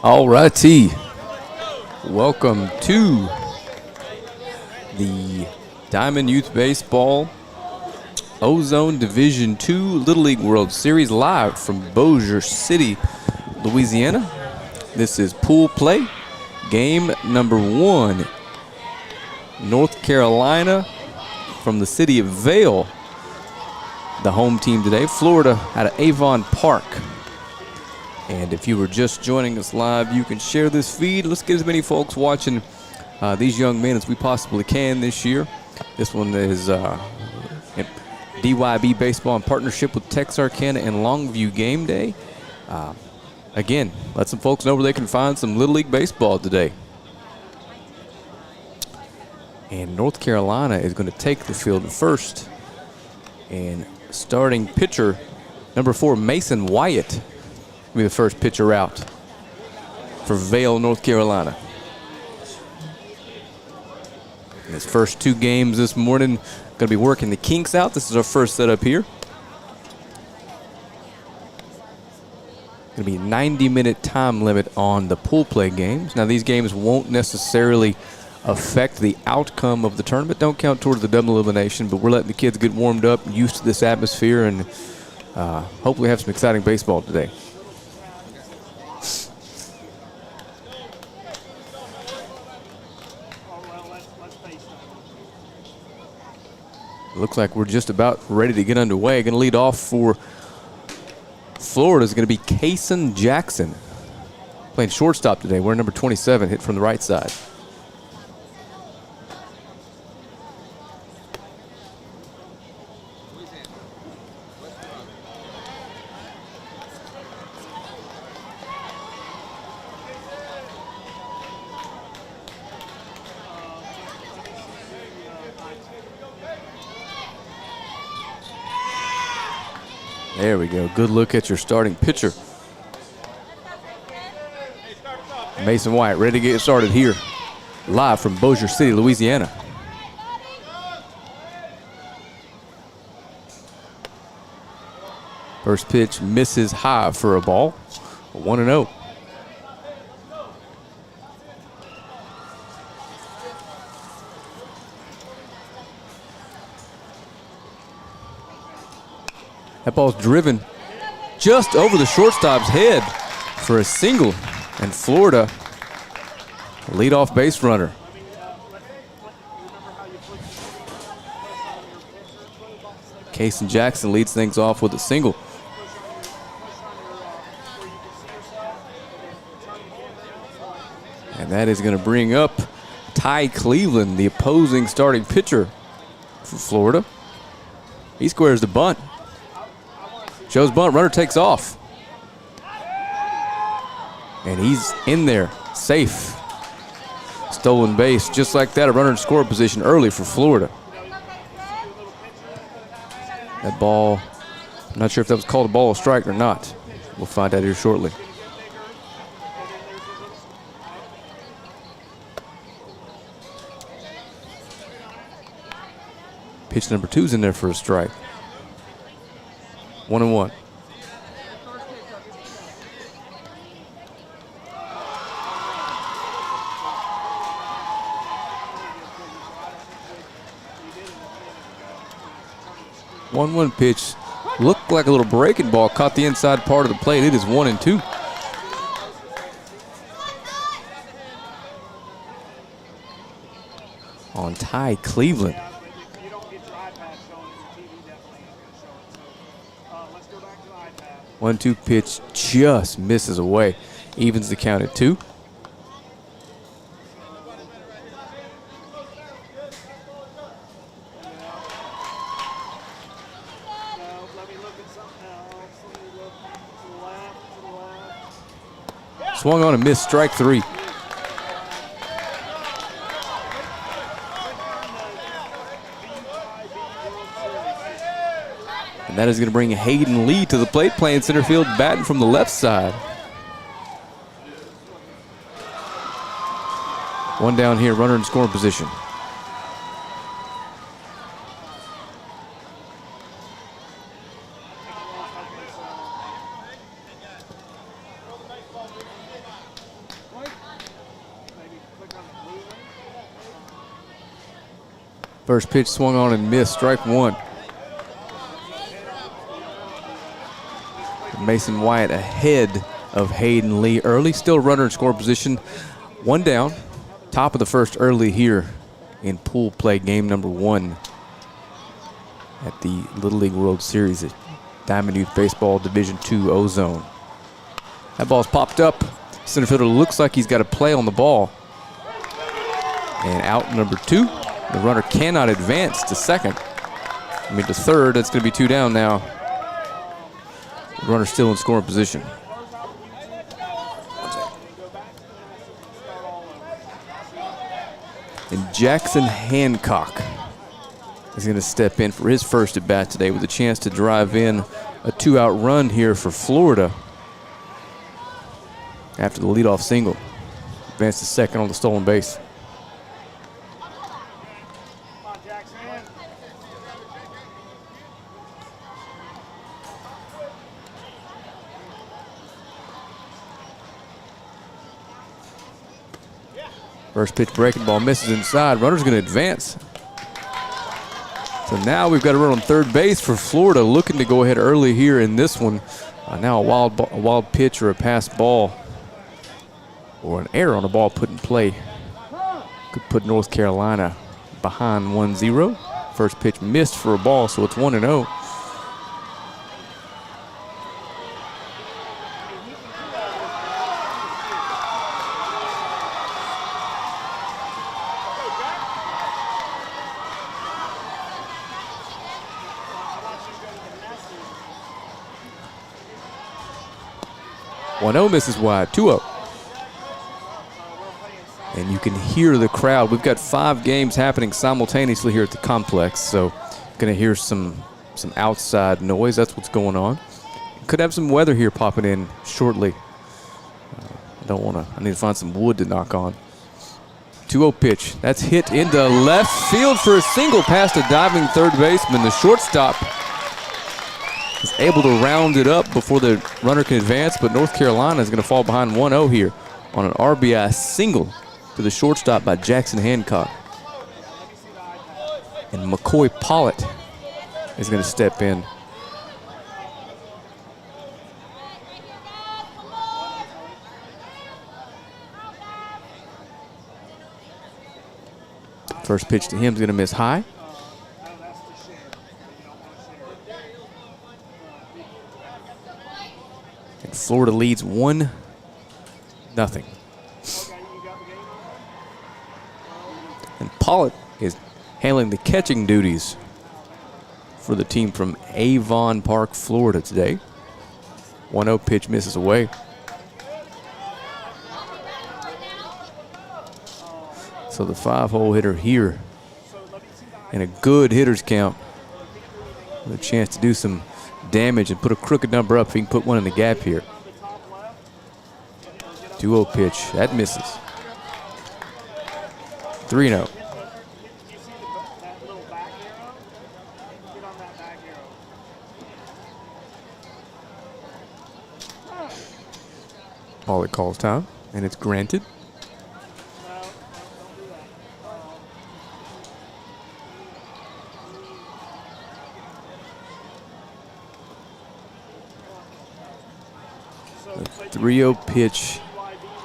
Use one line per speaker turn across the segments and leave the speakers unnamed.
All righty. Welcome to the Diamond Youth Baseball Ozone Division II Little League World Series live from Bossier City, Louisiana. This is pool play, game number 1. North Carolina from the city of Vail, the home team today. Florida out of Avon Park. And if you were just joining us live, you can share this feed. Let's get as many folks watching these young men as we possibly can this year. This one is DYB Baseball in partnership with Texarkana and Longview Game Day. Again, let some folks know where they can find some Little League Baseball today. And North Carolina is going to take the field first. And starting pitcher, number 4, Mason Wyatt, will be the first pitcher out for Vail, North Carolina. In his first 2 games this morning, going to be working the kinks out. This is our first setup here. Going to be a 90-minute time limit on the pool play games. Now, these games won't necessarily affect the outcome of the tournament. Don't count towards the double elimination, but we're letting the kids get warmed up, used to this atmosphere, and hopefully have some exciting baseball today. Looks like we're just about ready to get underway. Going to lead off for Florida is going to be Kason Jackson. Playing shortstop today. We're number 27, hit from the right side. There we go. Good look at your starting pitcher. Mason Wyatt ready to get started here. Live from Bossier City, Louisiana. First pitch misses high for a ball. 1-0. That ball's driven just over the shortstop's head for a single, and Florida leadoff base runner. Kason Jackson leads things off with a single. And that is going to bring up Ty Cleveland, the opposing starting pitcher for Florida. He squares the bunt. Shows bunt, runner takes off. And he's in there, safe. Stolen base, just like that, a runner in scoring position early for Florida. That ball, I'm not sure if that was called a ball or strike or not. We'll find out here shortly. Pitch number 2's in there for a strike. 1-1. One pitch looked like a little breaking ball, caught the inside part of the plate. It is 1-2. On Ty Cleveland. 1-2 pitch just misses away. Evens the count at 2. Swung on and missed, strike 3. And that is going to bring Hayden Lee to the plate, playing center field, batting from the left side. One down here, runner in scoring position. First pitch swung on and missed, strike one. Mason Wyatt ahead of Hayden Lee early. Still runner in score position. One down. Top of the first early here in pool play game number 1 at the Little League World Series at Diamond Youth Baseball Division II Ozone. That ball's popped up. Center fielder looks like he's got a play on the ball. And out number 2. The runner cannot advance to second. To third. That's going to be 2 down now. The runner still in scoring position. And Jackson Hancock is going to step in for his first at bat today with a chance to drive in a 2-out run here for Florida after the leadoff single. Advanced to second on the stolen base. First pitch breaking ball misses inside. Runner's going to advance. So now we've got a run on third base for Florida, looking to go ahead early here in this one. Now a wild pitch or a pass ball or an error on a ball put in play could put North Carolina behind 1-0. First pitch missed for a ball, so it's 1-0. Misses wide, 2-0. And you can hear the crowd. We've got 5 games happening simultaneously here at the complex, so going to hear some outside noise. That's what's going on. Could have some weather here popping in shortly. I need to find some wood to knock on. 2-0 pitch. That's hit into left field for a single past a diving third baseman. The shortstop is able to round it up before the runner can advance, but North Carolina is going to fall behind 1-0 here on an RBI single to the shortstop by Jackson Hancock. And McCoy Pollitt is going to step in. First pitch to him is going to miss high. Florida leads 1-0. And Pollitt is handling the catching duties for the team from Avon Park, Florida today. 1-0 pitch misses away. So the 5-hole hitter here in a good hitter's count with a chance to do some damage and put a crooked number up if he can put one in the gap here. 2-0 pitch. That misses. 3-0. Pollitt calls time, and it's granted. The 3-0 pitch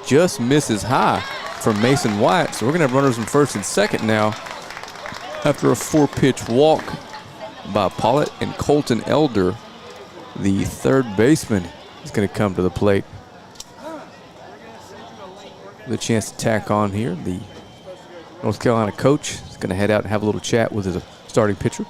just misses high from Mason Wyatt. So we're going to have runners in first and second now after a 4-pitch walk by Pollitt, and Colton Elder, the third baseman, is going to come to the plate. With a chance to tack on here. The North Carolina coach is going to head out and have a little chat with his starting pitcher.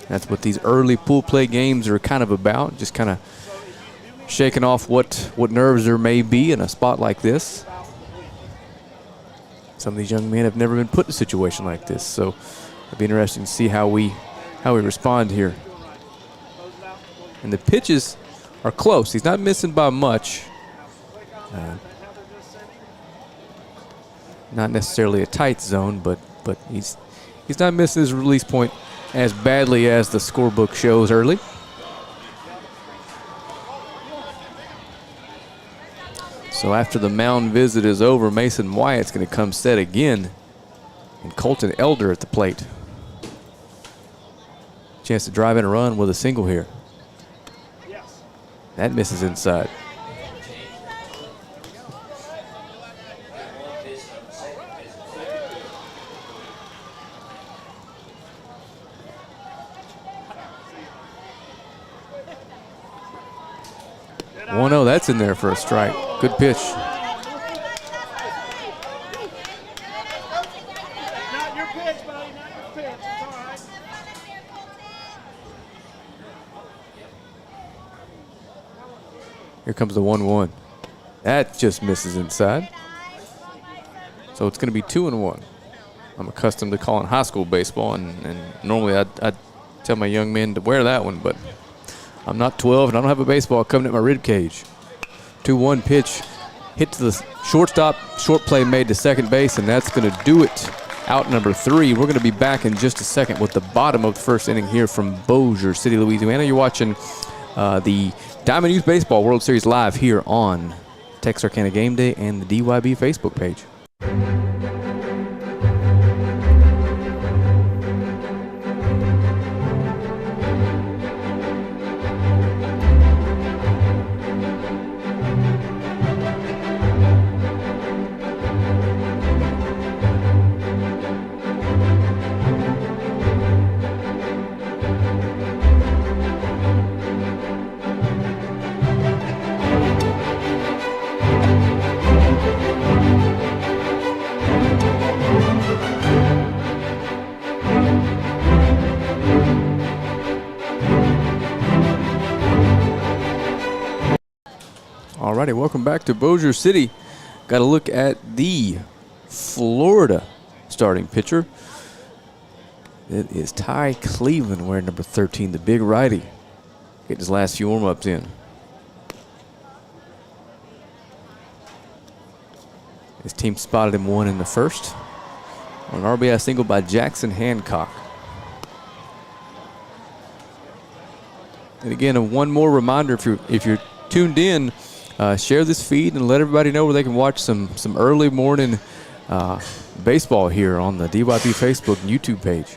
That's what these early pool play games are kind of about, just kind of shaking off what nerves there may be in a spot like this. Some of these young men have never been put in a situation like this, so it'll be interesting to see how we respond here. And the pitches are close. He's not missing by much. Not necessarily a tight zone, but he's not missing his release point as badly as the scorebook shows early. So after the mound visit is over, Mason Wyatt's going to come set again. And Colton Elder at the plate. Chance to drive in a run with a single here. That misses inside. Oh no, that's in there for a strike. Good pitch. Here comes the 1-1. That just misses inside. So it's going to be 2-1. I'm accustomed to calling high school baseball, and normally I'd tell my young men to wear that one, but I'm not 12 and I don't have a baseball coming at my rib cage. 2-1 pitch, hit to the shortstop, short play made to second base, and that's going to do it. Out number 3. We're going to be back in just a second with the bottom of the first inning here from Bossier City, Louisiana. You're watching the Diamond Youth Baseball World Series live here on Texarkana Game Day and the DYB Facebook page. Alrighty, welcome back to Bossier City. Got to look at the Florida starting pitcher. It is Ty Cleveland wearing number 13, the big righty. Getting his last few warm-ups in. His team spotted him one in the first on an RBI single by Jackson Hancock. And again, one more reminder, if you're tuned in, share this feed and let everybody know where they can watch some early morning baseball here on the DYP Facebook and YouTube page.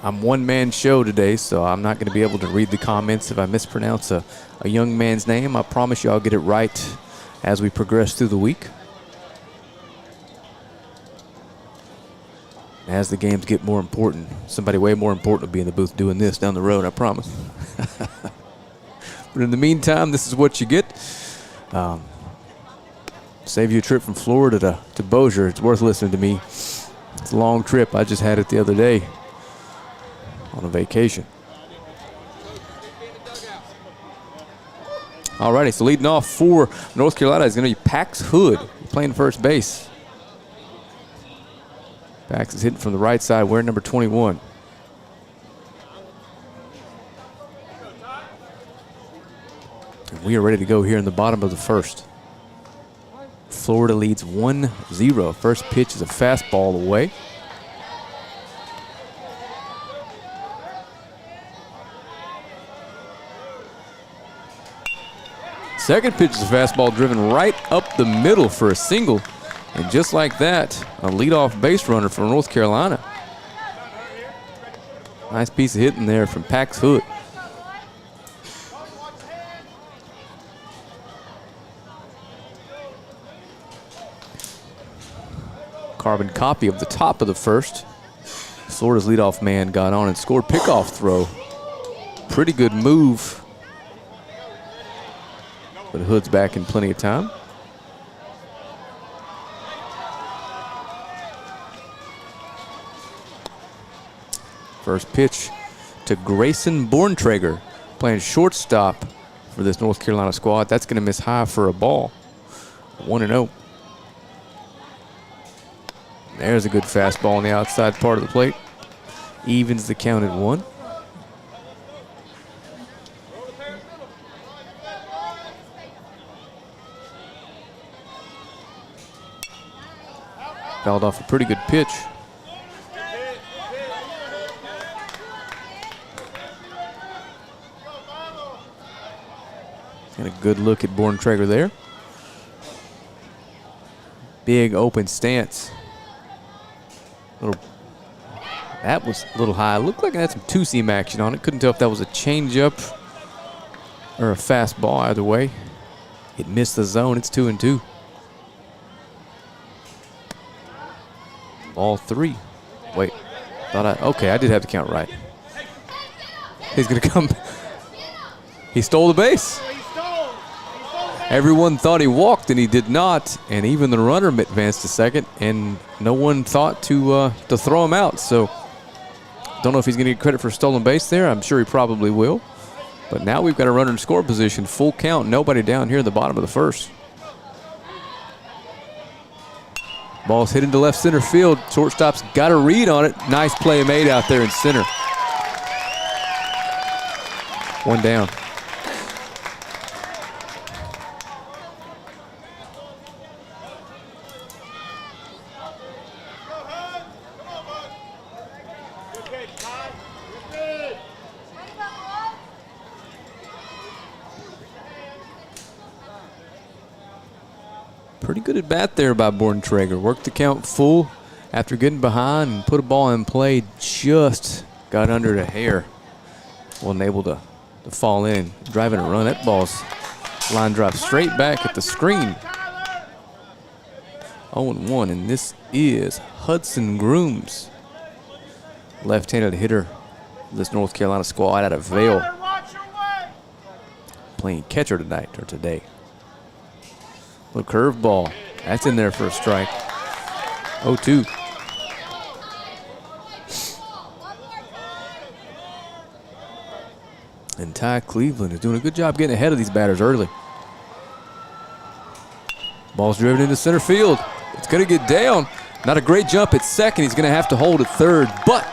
I'm one-man show today, so I'm not going to be able to read the comments if I mispronounce a young man's name. I promise you I'll get it right as we progress through the week. As the games get more important, somebody way more important will be in the booth doing this down the road, I promise. But in the meantime, this is what you get. Save you a trip from Florida to Bossier. It's worth listening to me. It's a long trip. I just had it the other day on a vacation. Alrighty, so leading off for North Carolina is going to be Pax Hood playing first base. Pax is hitting from the right side, wearing number 21. And we are ready to go here in the bottom of the first. Florida leads 1-0. First pitch is a fastball away. Second pitch is a fastball driven right up the middle for a single. And just like that, a leadoff base runner for North Carolina. Nice piece of hitting there from Pax Hood. Carbon copy of the top of the first. Florida's leadoff man got on and scored pickoff throw. Pretty good move. But Hood's back in plenty of time. First pitch to Grayson Borntrager, playing shortstop for this North Carolina squad. That's going to miss high for a ball. 1-0. There's a good fastball on the outside part of the plate. Evens the count at 1. Fouled off a pretty good pitch. Got a good look at Borntrager there. Big open stance. That was a little high. Looked like it had some two-seam action on it. Couldn't tell if that was a changeup or a fastball. Either way, it missed the zone. It's 2-2. Ball 3. Wait, okay, I did have the count right. He's gonna come. He stole the base. Everyone thought he walked, and he did not. And even the runner advanced to second, and no one thought to throw him out. So, don't know if he's going to get credit for stolen base there. I'm sure he probably will. But now we've got a runner in score position, full count, nobody down here in the bottom of the first. Ball's hit into left center field. Shortstop's got a read on it. Nice play made out there in center. One down. Pretty good at bat there by Borntrager. Worked the count full after getting behind and put a ball in play. Just got under the hair. Wasn't able to fall in. Driving a run. That ball's line drive straight back at the screen. 0-1, and this is Hudson Grooms. Left-handed hitter. This North Carolina squad out of Vail. Playing catcher tonight or today. Little curveball. That's in there for a strike. 0-2. And Ty Cleveland is doing a good job getting ahead of these batters early. Ball's driven into center field. It's going to get down. Not a great jump at second. He's going to have to hold at third, but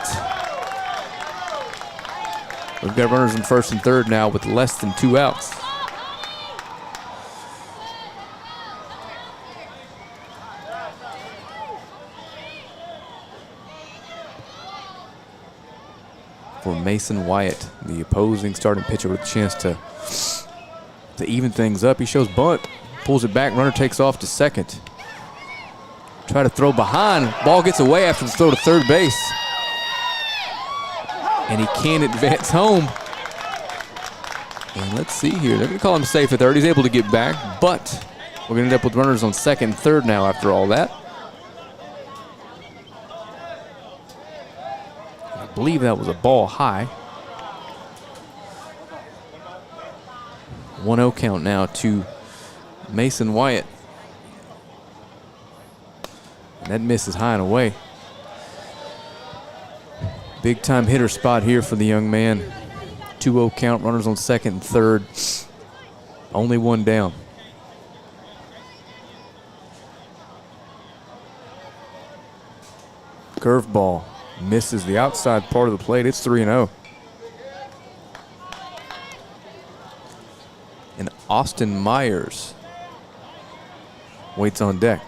we've got runners in first and third now with less than 2 outs. For Mason Wyatt, the opposing starting pitcher, with a chance to even things up. He shows bunt, pulls it back, runner takes off to second. Try to throw behind, ball gets away after the throw to third base. And he can't advance home. And let's see here, they're gonna call him safe at third. He's able to get back, but we're gonna end up with runners on second and third now after all that. I believe that was a ball high. 1-0 count now to Mason Wyatt. And that miss is high and away. Big time hitter spot here for the young man. 2-0 count, runners on second and third. Only one down. Curveball. Misses the outside part of the plate. It's 3-0. And Austin Myers waits on deck.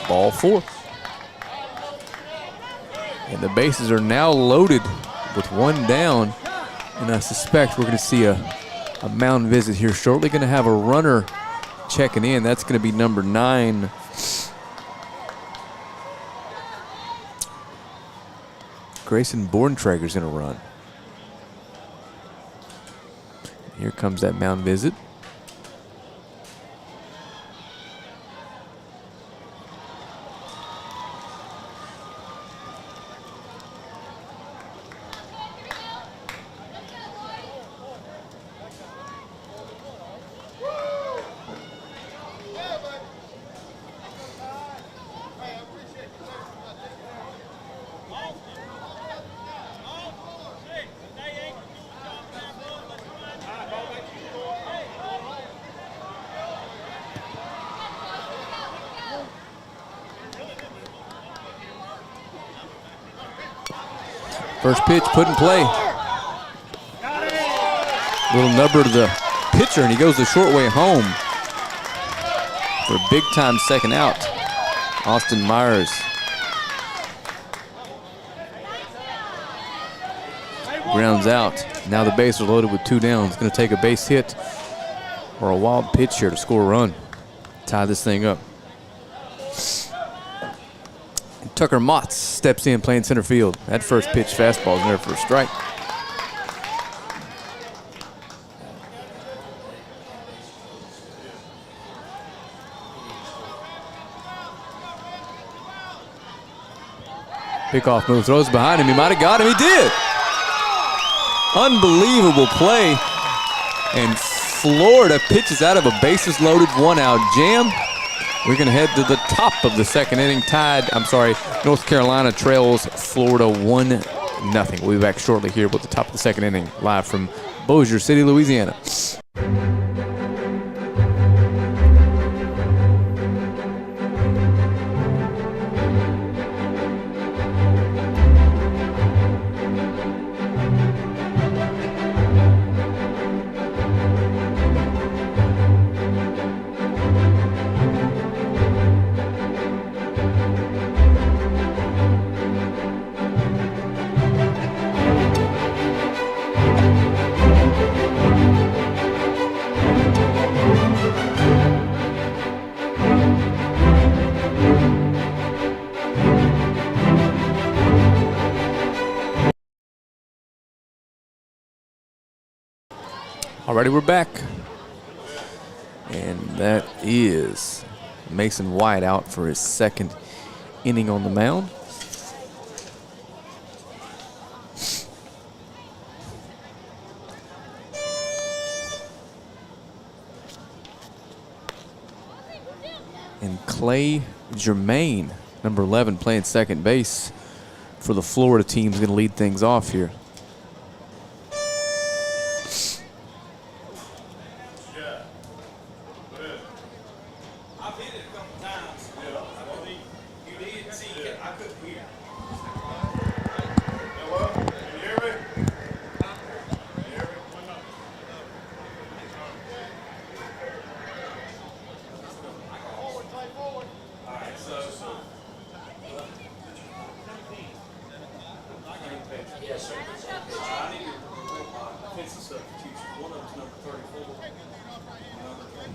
Ball 4. And the bases are now loaded with one down. And I suspect we're going to see a mound visit here shortly. Going to have a runner checking in. That's going to be number 9. Grayson Borntrager's going to run. Here comes that mound visit. First pitch put in play. Little nubber to the pitcher, and he goes the short way home for a big time second out. Austin Myers Grounds out. Now the bases are loaded with 2 downs. Going to take a base hit or a wild pitch here to score a run. Tie this thing up. Tucker Motts steps in playing center field. That first pitch fastball is there for a strike. Pickoff move, throws behind him. He might have got him. He did. Unbelievable play. And Florida pitches out of a bases loaded 1-out jam. We're going to head to the top of the second inning. North Carolina trails Florida 1-0. We'll be back shortly here with the top of the second inning, live from Bossier City, Louisiana. Alrighty, we're back. And that is Mason White out for his second inning on the mound. And Clay Germain, number 11, playing second base for the Florida team, is going to lead things off here.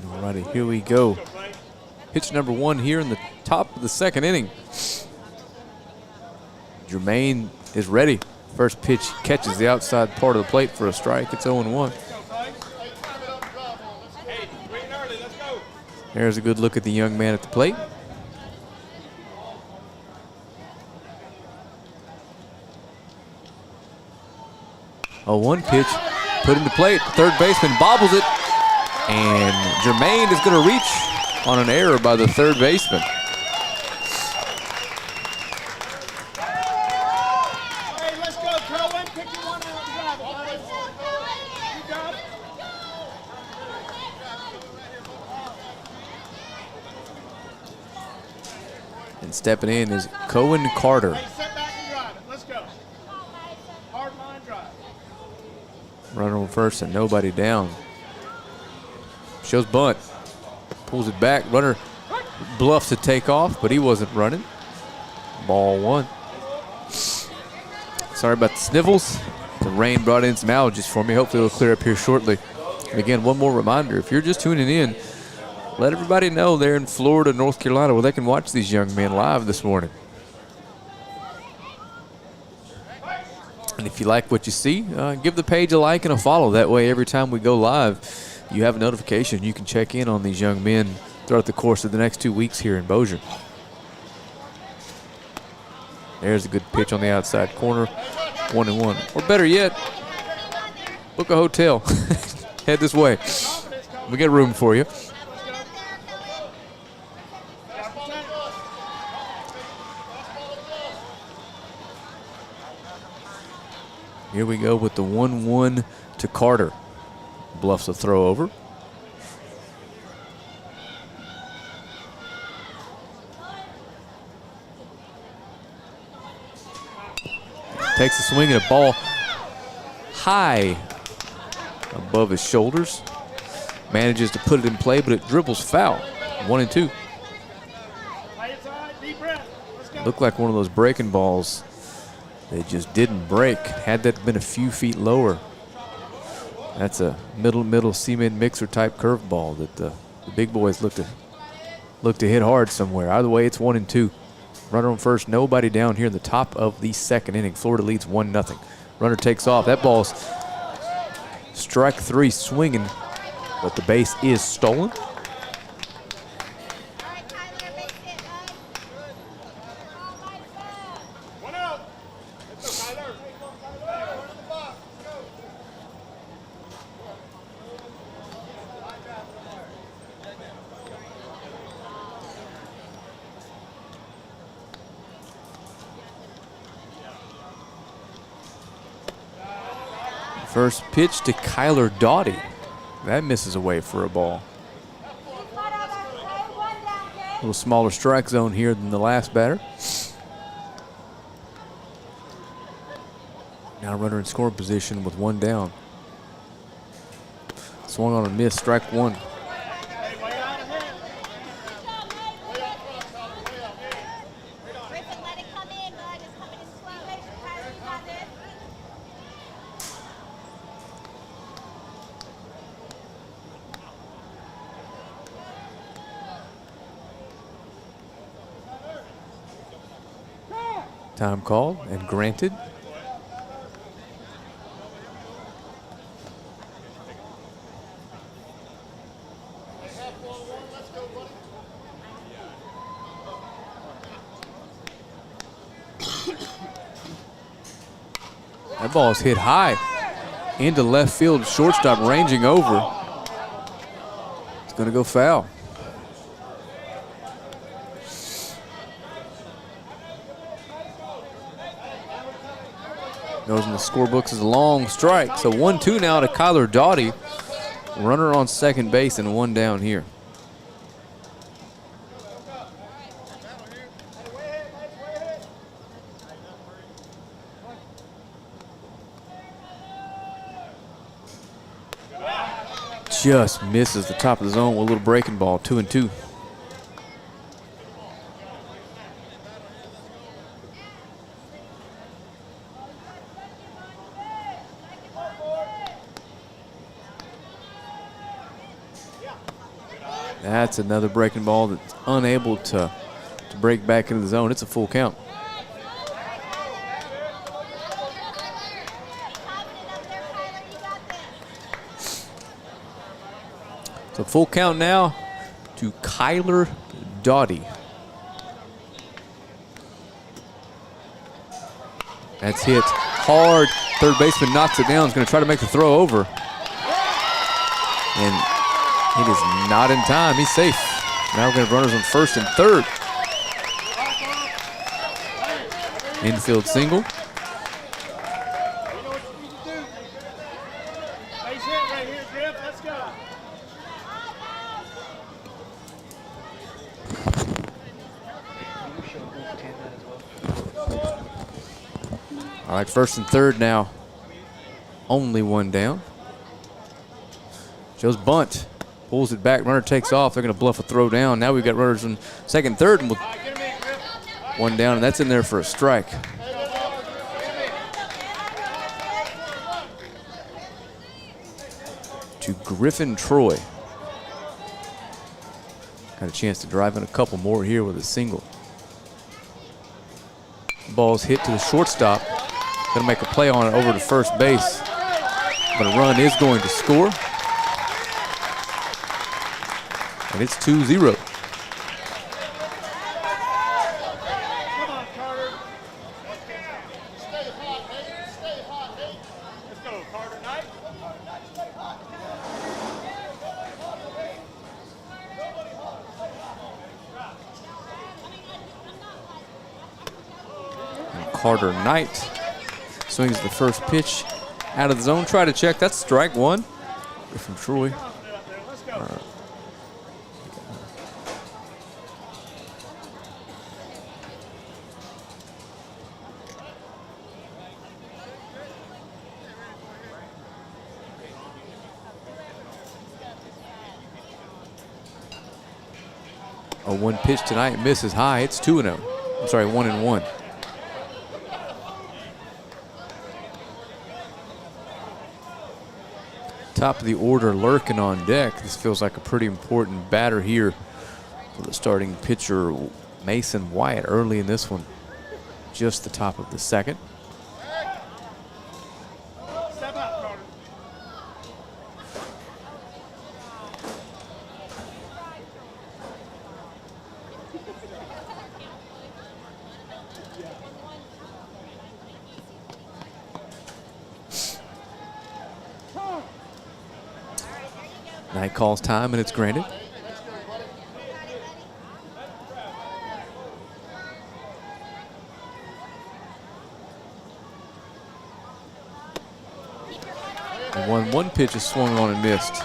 Alrighty, here we go. Pitch number 1 here in the top of the second inning. Germain is ready. First pitch catches the outside part of the plate for a strike. It's 0-1. There's a good look at the young man at the plate. A 1 pitch put into plate. Third baseman bobbles it. And Germain is going to reach on an error by the third baseman.
Hey, let's go, Cohen. Pick your one out and drive it, buddy. You got it.
And stepping in is Cohen Carter.
Hey, sit back and drive it. Let's go. Hard line drive.
Runner on first and nobody down. Shows bunt. Pulls it back. Runner bluffs to take off, but he wasn't running. Ball 1. Sorry about the sniffles. The rain brought in some allergies for me. Hopefully it'll clear up here shortly. And again, one more reminder. If you're just tuning in, let everybody know they're in Florida, North Carolina, where they can watch these young men live this morning. And if you like what you see, give the page a like and a follow. That way, every time we go live, you have a notification. You can check in on these young men throughout the course of the next 2 weeks here in Bossier. There's a good pitch on the outside corner. 1-1. Or better yet, book a hotel. Head this way. We got room for you. Here we go with the 1-1 to Carter. Bluffs a throw over. Takes a swing at a ball high above his shoulders. Manages to put it in play, but it dribbles foul. 1-2. Looked like one of those breaking balls They just didn't break. Had that been a few feet lower, that's a middle cement mixer type curveball that the big boys look to hit hard somewhere. Either way, it's 1-2. Runner on first, nobody down here in the top of the second inning. Florida leads 1-0. Runner takes off. That ball's strike 3 swinging, but the base is stolen. First pitch to Kyler Doughty. That misses away for a ball. A little smaller strike zone here than the last batter. Now runner in scoring position with 1 down. Swung on a miss, strike 1. Time called and granted. That ball is hit high into left field. Shortstop ranging over. It's going to go foul. Goes in the scorebooks as a long strike. So 1-2 now to Kyler Doughty. Runner on second base and 1 down here. Just misses the top of the zone with a little breaking ball. 2-2. That's another breaking ball that's unable to break back into the zone. It's a full count. So full count now to Kyler Doughty. That's hit hard. Third baseman knocks it down. He's going to try to make the throw over. And it is not in time. He's safe. Now we're going to have runners on first and third. Infield single. All right, first and third now. Only 1 down. Joe's bunt. Pulls it back. Runner takes off. They're going to bluff a throw down. Now we've got runners in second, third, and with 1 down, and that's in there for a strike. To Griffin Troy. Got a chance to drive in a couple more here with a single. Ball's hit to the shortstop. Going to make a play on it over to first base. But a run is going to score. And it's 2-0. Carter Knight swings the first pitch out of the zone. Try to check. That's strike 1 from Troy. A 1 pitch tonight misses high. It's 2-0. I'm sorry, 1-1. Top of the order lurking on deck. This feels like a pretty important batter here for the starting pitcher, Mason Wyatt, early in this one. Just the top of the second.
Step up, Carter.
Knight calls time, and it's granted. And one pitch is swung on and missed.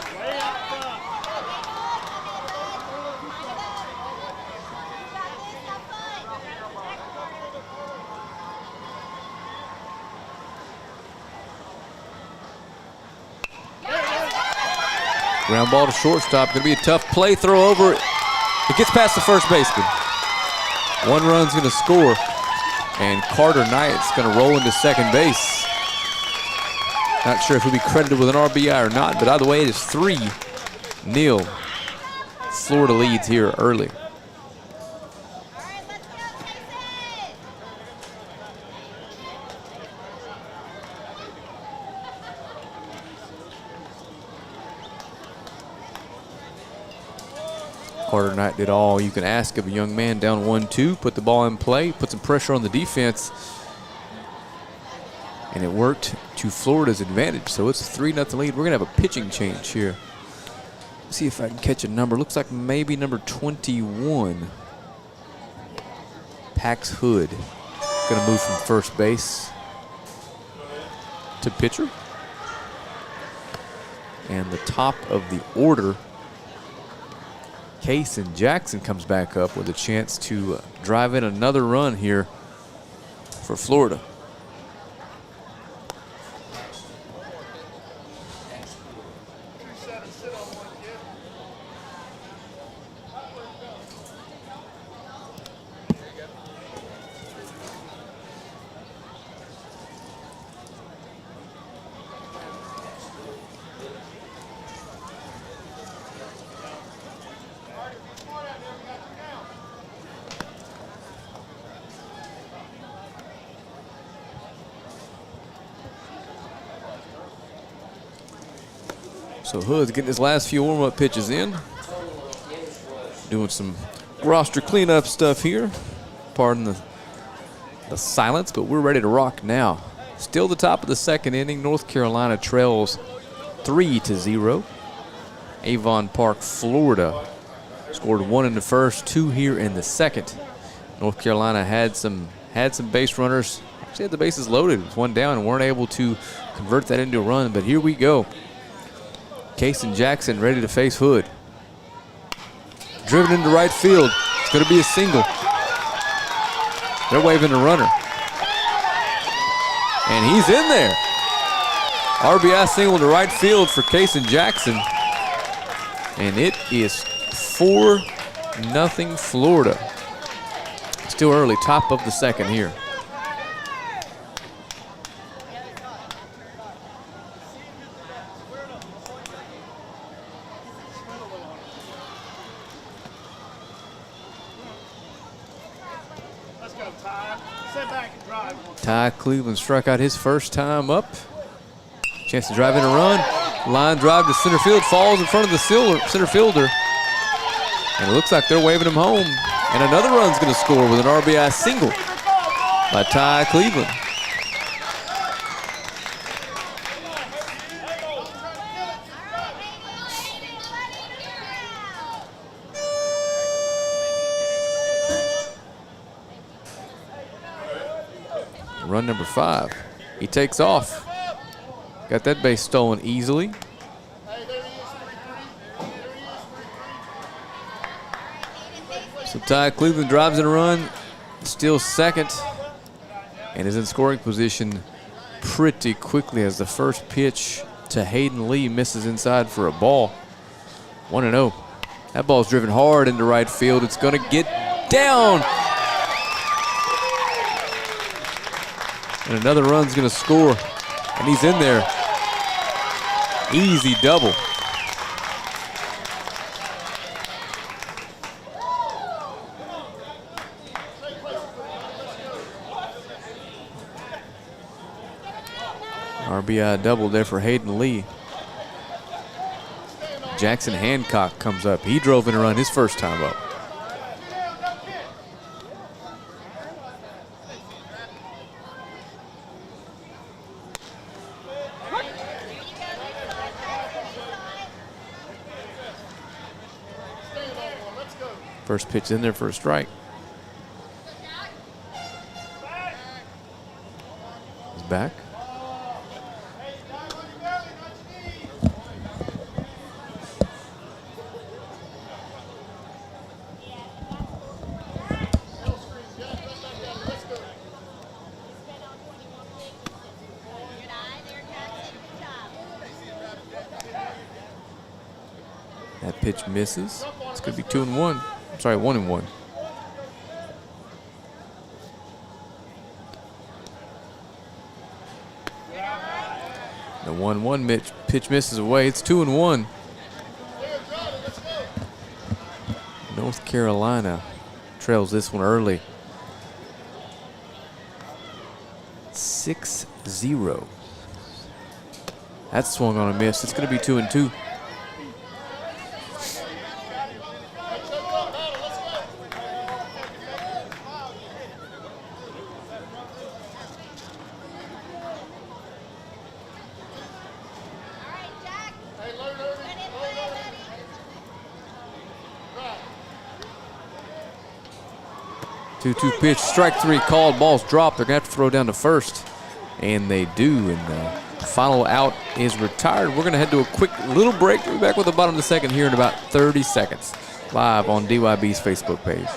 Ground ball to shortstop. Going to be a tough play. Throw over. It gets past the first baseman. One run's going to score. And Carter Knight's going to roll into second base. Not sure if he'll be credited with an RBI or not, but either way, it is 3-0. Florida leads here early. Carter Knight did all you can ask of a young man down 1-2, put the ball in play, put some pressure on the defense, and it worked to Florida's advantage. So it's a 3-0 lead. We're going to have a pitching change here. Let's see if I can catch a number. Looks like maybe number 21. Pax Hood going to move from first base to pitcher. And the top of the order, Kason Jackson comes back up with a chance to drive in another run here for Florida. So Hood's getting his last few warm-up pitches in. Doing some roster cleanup stuff here. Pardon the silence, but we're ready to rock now. Still the top of the second inning. North Carolina trails 3-0. Avon Park, Florida scored 1 in the first, 2 here in the second. North Carolina had some base runners. Actually had the bases loaded with 1 down and weren't able to convert that into a run, but here we go. Kason Jackson ready to face Hood. Driven into right field. It's going to be a single. They're waving the runner. And he's in there. RBI single to right field for Kason Jackson. And it is 4-0 Florida. Still early, top of the second here. Ty Cleveland struck out his first time up. Chance to drive in a run. Line drive to center field, falls in front of the center fielder. And it looks like they're waving him home. And another run's going to score with an RBI single by Ty Cleveland. Run number 5. He takes off. Got that base stolen easily. So Ty Cleveland drives in a run, steals second, and is in scoring position pretty quickly as the first pitch to Hayden Lee misses inside for a ball. 1-0. That ball's driven hard into right field. It's going to get down. And another run's going to score, and he's in there. Easy double. RBI double there for Hayden Lee. Jackson Hancock comes up. He drove in a run his first time up. First pitch in there for a strike. He's back. That pitch misses. It's going to be 2-1. I'm sorry, 1-1. The 1-1 pitch misses away. It's 2-1. North Carolina trails this one early. 6-0. That's swung on a miss. It's going to be 2-2. Two pitch, strike three called, ball's dropped. They're going to have to throw down to first. And they do, and the final out is retired. We're going to head to a quick little break. We'll be back with the bottom of the second here in about 30 seconds. Live on DYB's Facebook page.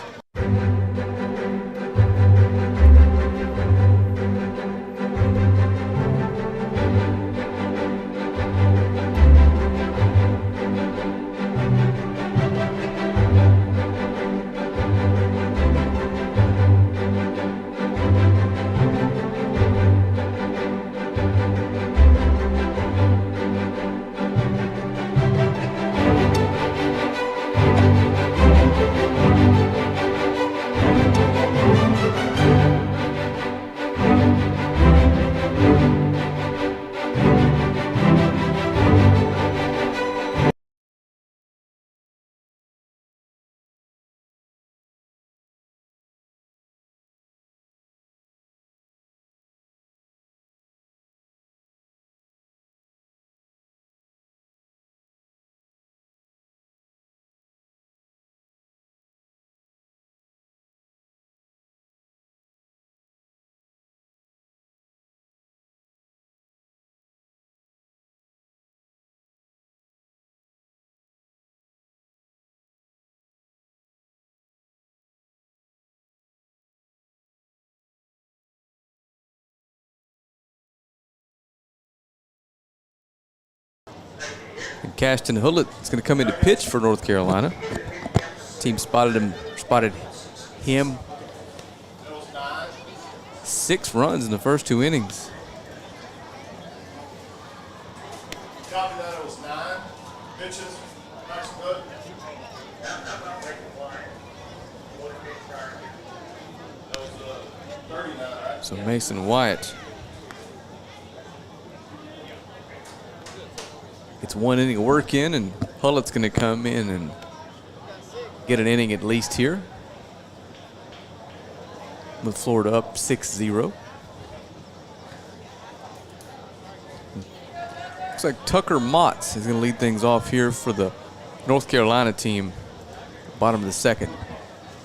And Cashton Hullett is going to come in to pitch for North Carolina. Team spotted him 6 runs in the first 2 innings.
Copy that, it was 9 pitches. Nice good. That was 39, right?
So Mason Wyatt. It's 1 inning of work in, and Hullett's going to come in and get an inning at least here. With Florida up 6-0. Looks like Tucker Motts is going to lead things off here for the North Carolina team. Bottom of the second,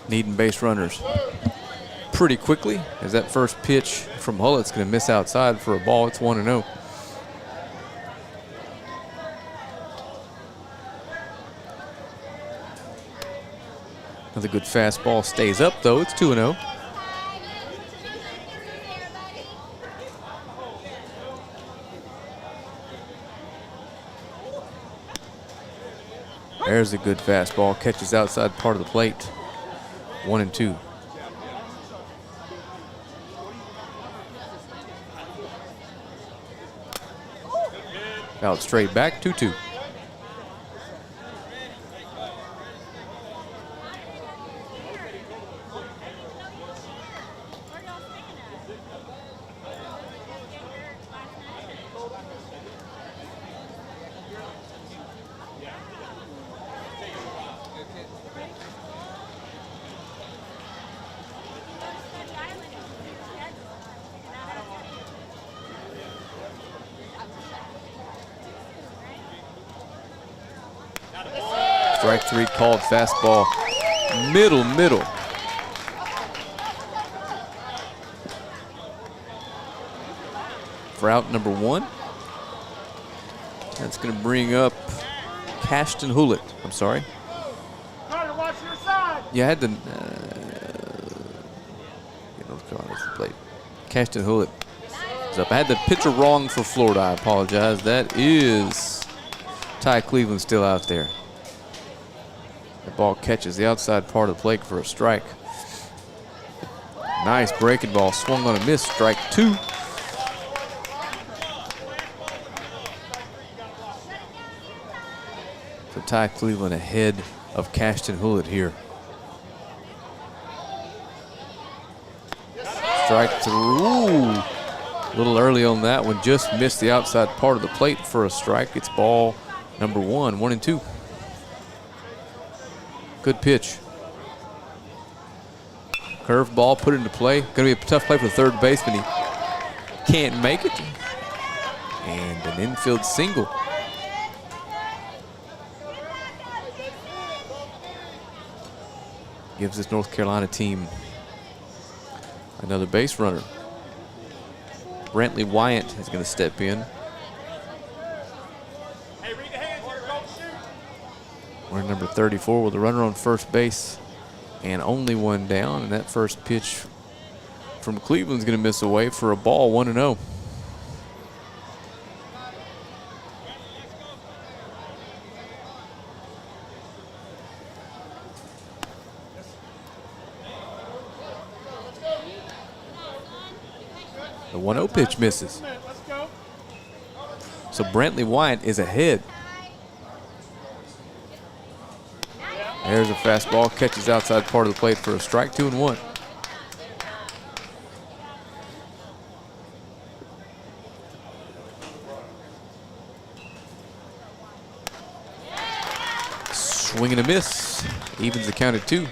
needing base runners pretty quickly, as that first pitch from Hullett's going to miss outside for a ball. It's 1-0. Another good fastball stays up, though. It's 2-0. There's a good fastball. Catches outside part of the plate. 1-2. Fouled straight back, 2-2. Strike 3 called, fastball, middle. For out number 1. That's going to bring up Cashton Hewlett. I'm sorry.
Carter, watch your side.
Yeah, I had to get North Carolina's plate. Cashton Hewlett is up. I had the pitcher wrong for Florida. I apologize. That is Ty Cleveland still out there. The ball catches the outside part of the plate for a strike. Nice breaking ball, swung on a miss, strike 2. So Ty Cleveland ahead of Cashton Hewlett here. Strike 3. Ooh, a little early on that one, just missed the outside part of the plate for a strike. It's ball number 1, 1-2. Good pitch. Curved ball, put it into play. Going to be a tough play for the third baseman. He can't make it. And an infield single. Gives this North Carolina team another base runner. Brantley Wyatt is going to step in. We're number 34 with a runner on first base and only one down. And that first pitch from Cleveland's going to miss away for a ball, 1-0. The 1-0 pitch misses. So Brantley Wyatt is ahead. There's a fastball, catches outside part of the plate for a strike, 2-1. Swing and a miss, evens the count at 2.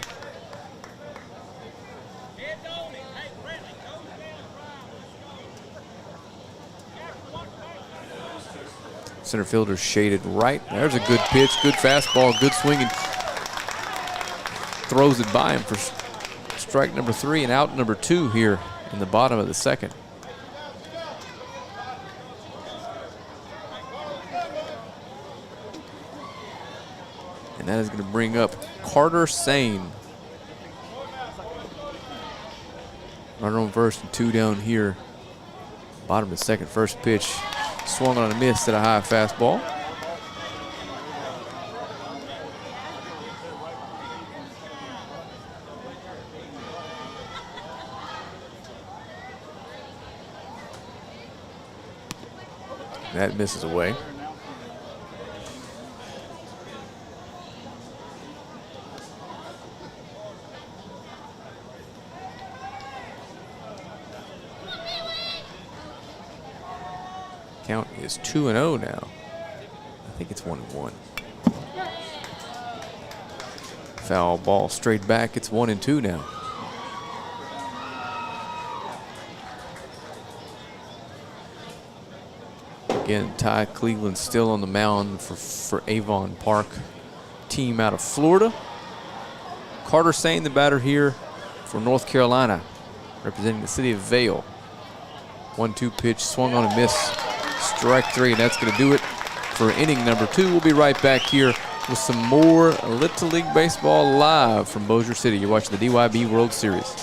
Center fielder shaded right. There's a good pitch, good fastball, good swinging. Throws it by him for strike number 3 and out number 2 here in the bottom of the second. And that is going to bring up Carter Sane. Runner on first and 2 down here. Bottom of the second, first pitch. Swung on a miss at a high fastball. That misses away. Count is 2-0 now. I think it's 1-1. Foul ball straight back. It's 1-2 now. Again, Ty Cleveland still on the mound for Avon Park, team out of Florida. Carter Sane, the batter here for North Carolina, representing the city of Vail. 1-2 pitch, swung on a miss, strike 3, and that's going to do it for inning number 2. We'll be right back here with some more Little League Baseball live from Bossier City. You're watching the DYB World Series.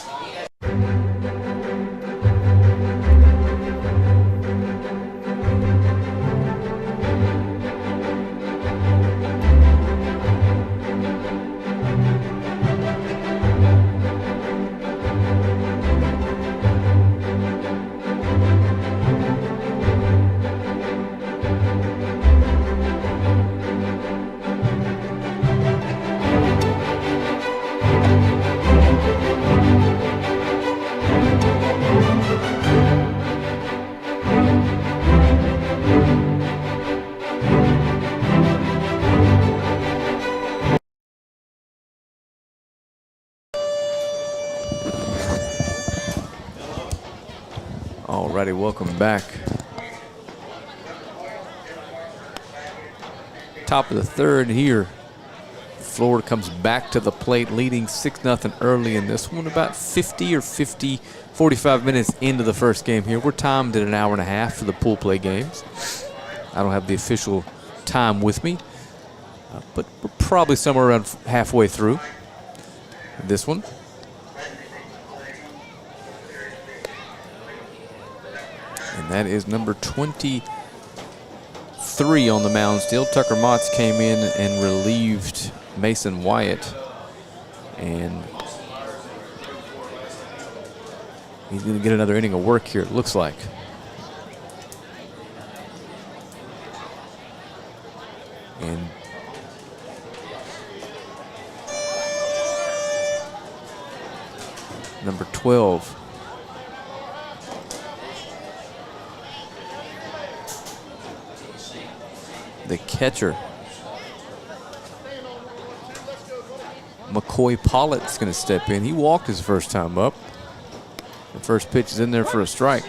everybody. Welcome back. Top of the third here. Florida comes back to the plate, leading 6-0 early in this one. About 45 minutes into the first game here. We're timed at an hour and a half for the pool play games. I don't have the official time with me, but we're probably somewhere around halfway through this one. And that is number 23 on the mound still. Tucker Motts came in and relieved Mason Wyatt. And he's going to get another inning of work here, it looks like. And number 12. The catcher, McCoy Pollitt's going to step in. He walked his first time up. The first pitch is in there for a strike.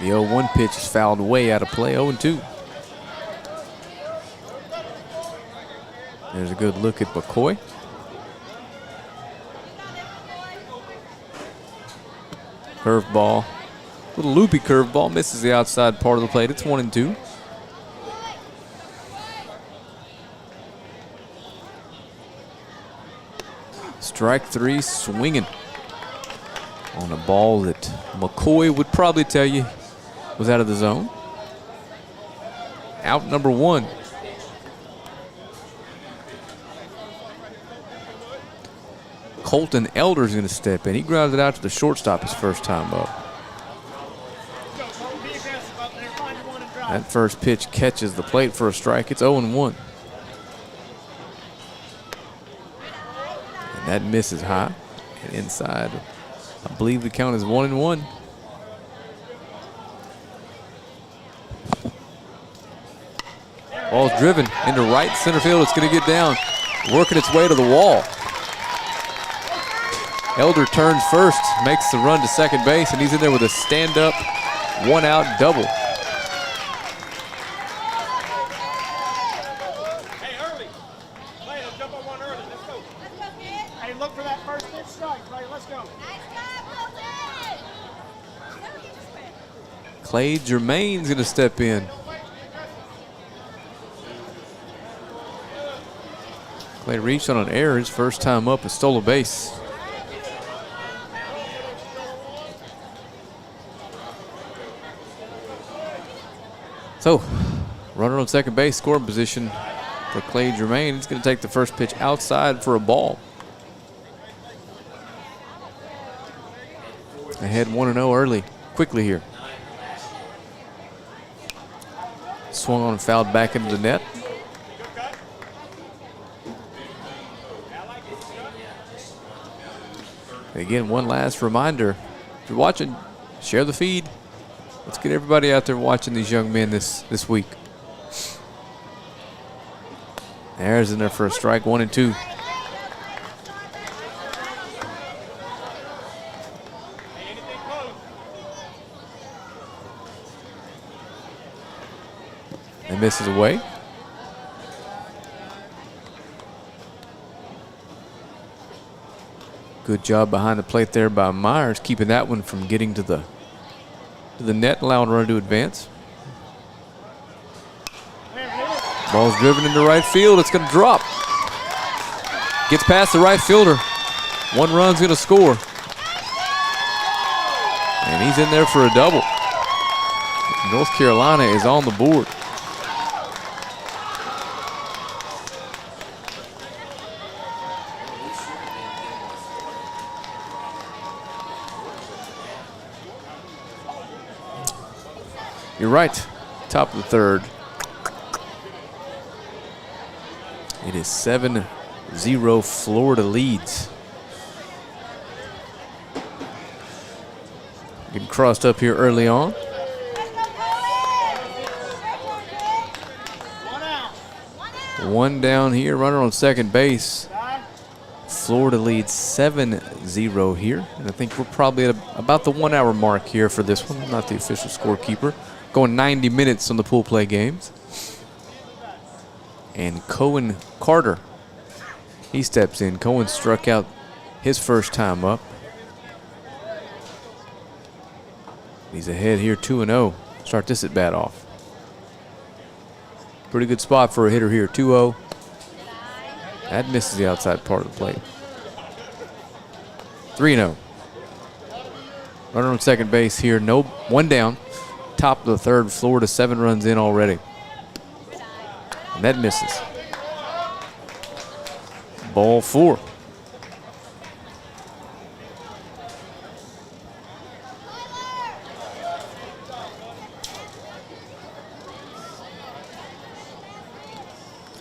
The 0-1 pitch is fouled way out of play, 0-2. There's a good look at McCoy. Curveball, little loopy curveball, misses the outside part of the plate. It's 1-2. Strike three, swinging on a ball that McCoy would probably tell you was out of the zone. Out number one. Colton Elder's going to step in. He grounded out to the shortstop his first time up. That first pitch catches the plate for a strike. It's 0-1. And that misses high and inside. I believe the count is 1-1. Ball's driven into right center field. It's going to get down, working its way to the wall. Elder turns first, makes the run to second base, and he's in there with a stand-up, one-out double.
Hey, early. Clay, let's jump on one early. Let's go. Hey, look for that first pitch strike, Clay. Let's go.
Clay Germain's going to step in. Clay reached on an error his first time up and stole a base. So, runner on second base, scoring position for Clay Germain. He's going to take the first pitch outside for a ball. Ahead 1-0 early, quickly here. Swung on and fouled back into the net. And again, one last reminder, if you're watching, share the feed. Let's get everybody out there watching these young men this week. There's in there for a strike, 1-2. And misses away. Good job behind the plate there by Myers, keeping that one from getting to the net, allowing runner to advance. Ball's driven into right field. It's going to drop. Gets past the right fielder. One run's going to score. And he's in there for a double. North Carolina is on the board. You're right, top of the third. It is 7-0 Florida leads. Getting crossed up here early on. One down here, runner on second base. Florida leads 7-0 here. And I think we're probably at about the 1 hour mark here for this one. I'm not the official scorekeeper. Going 90 minutes on the pool play games. And Cohen Carter, he steps in. Cohen struck out his first time up. He's ahead here 2-0. Start this at bat off. Pretty good spot for a hitter here, 2-0. That misses the outside part of the plate. 3-0. Runner on second base here, no, one down. Top of the third, Florida 7 runs in already. And that misses. Ball 4.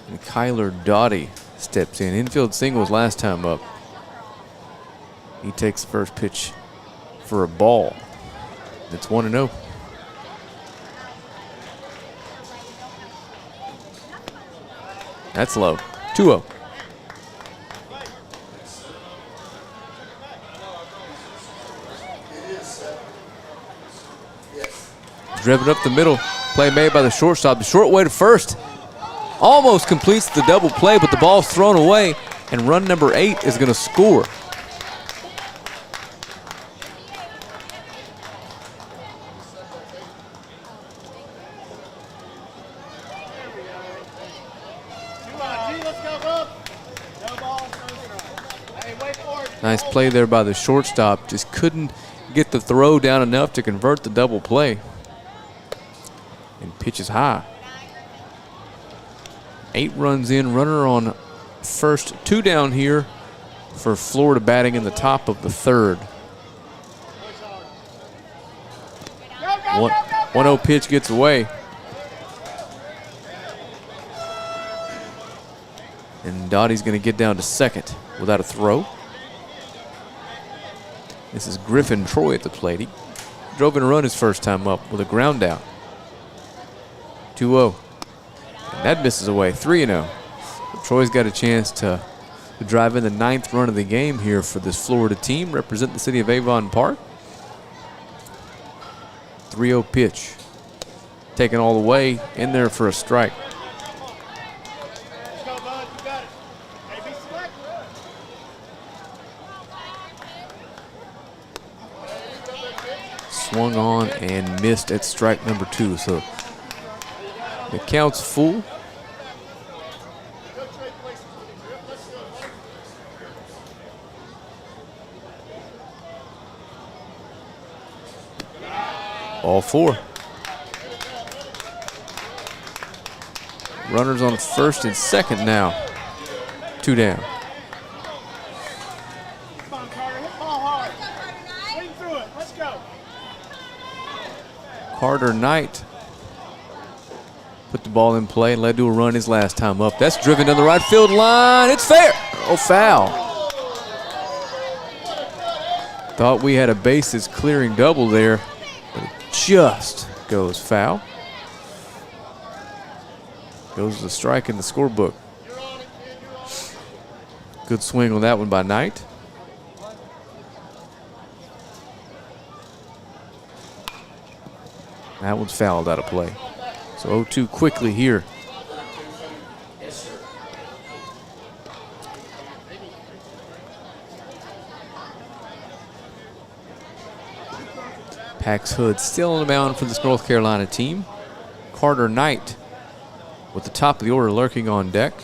And Kyler Doughty steps in. Infield singles last time up. He takes the first pitch for a ball. It's 1-0. That's low. 2-0. Driven up the middle. Play made by the shortstop. The short way to first. Almost completes the double play, but the ball's thrown away, and run number 8 is going to score. Nice play there by the shortstop. Just couldn't get the throw down enough to convert the double play. And pitches high. 8 runs in, runner on first, 2 down here for Florida batting in the top of the third. 1-0 pitch gets away. And Dottie's going to get down to second without a throw. This is Griffin Troy at the plate. He drove in a run his first time up with a ground out. 2-0. And that misses away, 3-0. Troy's got a chance to drive in the 9th run of the game here for this Florida team, represent the city of Avon Park. 3-0 pitch. Taken all the way, in there for a strike. Swung on and missed at strike number 2. So the count's full. Ball 4. Runners on first and second now. 2 down.
Come on, Carter, hit the ball hard. Swing through it. Let's go.
Carter Knight put the ball in play and led to a run his last time up. That's driven down the right field line. It's fair. Oh, foul. Thought we had a bases clearing double there, but it just goes foul. Goes the strike in the scorebook. Good swing on that one by Knight. That one's fouled out of play. So 0-2 quickly here. Pax Hood still on the mound for this North Carolina team. Carter Knight with the top of the order lurking on deck.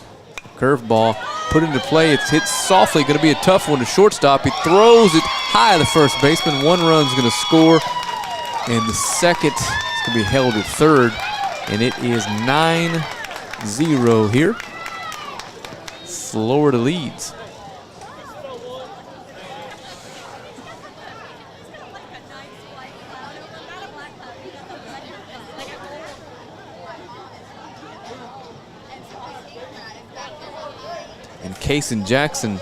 Curveball put into play. It's hit softly. Going to be a tough one to shortstop. He throws it high to the first baseman. 1 run's going to score. And the second is going to be held at third. And it is 9-0 here. Florida leads. And Kason Jackson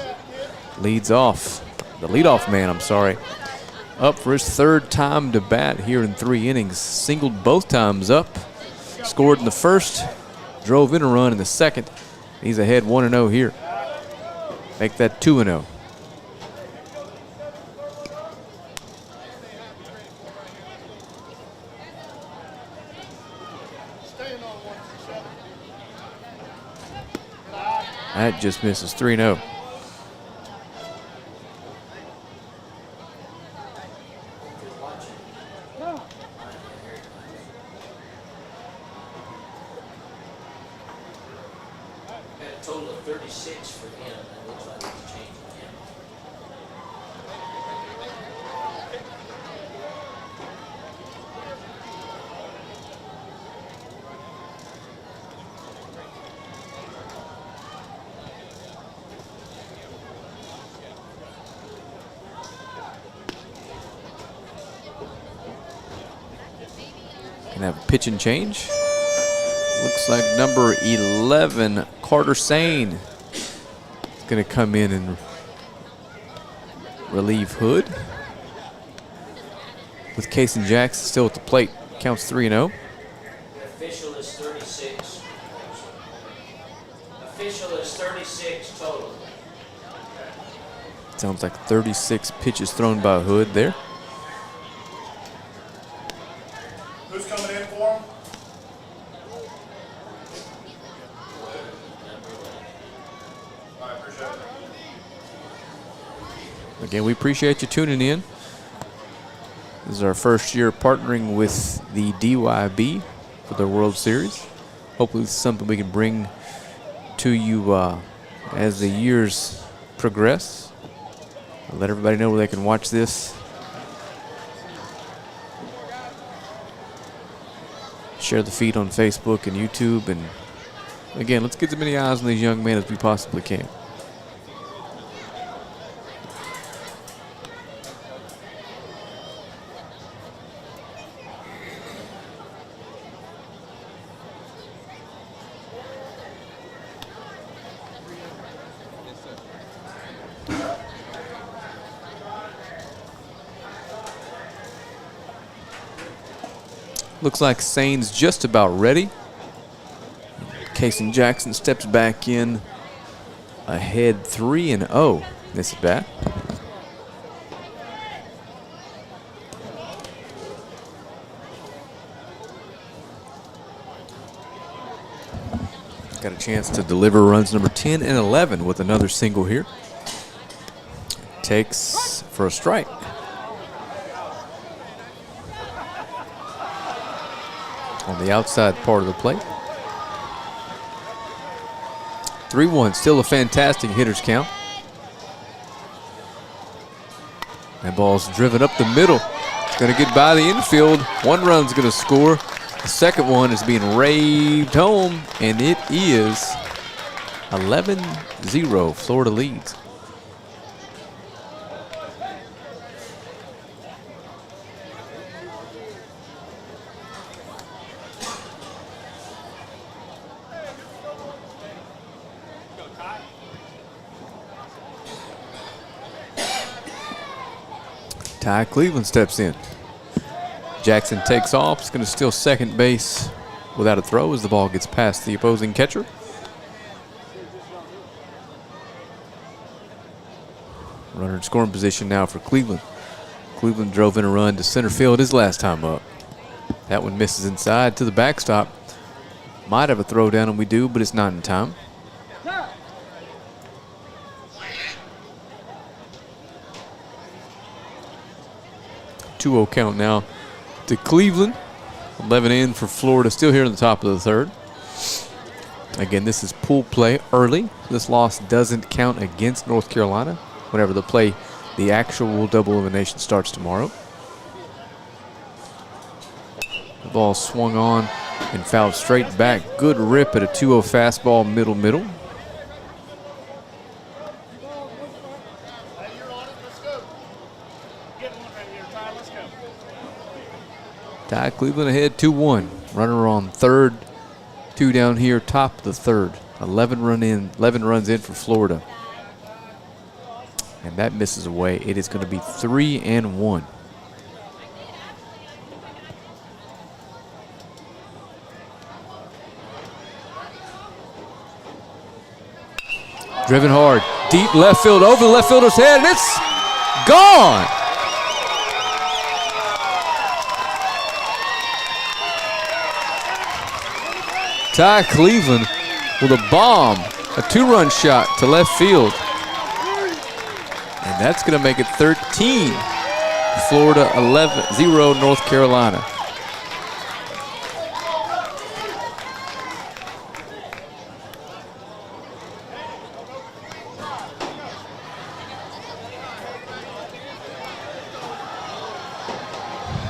leads off. The leadoff man, I'm sorry. Up for his 3rd time to bat here in 3 innings. Singled both times up. Scored in the first, drove in a run in the second, He's ahead 1-0 here. Make that 2-0. That just misses 3-0.
Total of 36 for him. That looks like he's changing him.
Can have a pitch and change. Looks like number 11, Carter Sane, is going to come in and relieve Hood. With Kason Jackson still at the plate, counts 3-0.
The official is 36. Official is 36 total.
Sounds like 36 pitches thrown by Hood there.
Who's coming in for him? I appreciate it.
Again, we appreciate you tuning in. This is our first year partnering with the DYB for the World Series. Hopefully it's something we can bring to you as the years progress. Let everybody know where they can watch this. Share the feed on Facebook and YouTube. And again, let's get as many eyes on these young men as we possibly can. Looks like Sane's just about ready. Kason Jackson steps back in ahead 3-0 this at bat. Got a chance to deliver runs number 10 and 11 with another single here. Takes for a strike. On the outside part of the plate. 3-1, still a fantastic hitter's count. That ball's driven up the middle. It's going to get by the infield. One run's going to score. The second one is being raved home, and it is 11-0. Florida leads. Ty Cleveland steps in. Jackson takes off. He's going to steal second base without a throw as the ball gets past the opposing catcher. Runner in scoring position now for Cleveland. Cleveland drove in a run to center field his last time up. That one misses inside to the backstop. Might have a throw down, and we do, but it's not in time. 2-0 count now to Cleveland. 11 in for Florida, still here in the top of the third. Again, this is pool play early. This loss doesn't count against North Carolina whenever the actual double elimination starts tomorrow. The ball swung on and fouled straight back. Good rip at a 2-0 fastball, middle. Ty Cleveland ahead 2-1. Runner on third. 2 down here, top of the third. 11 runs in for Florida. And that misses away. It is going to be 3-1. Driven hard, deep left field, over the left fielder's head, and it's gone. Ty Cleveland with a bomb, a 2-run shot to left field. And that's going to make it 13. Florida 0 North Carolina.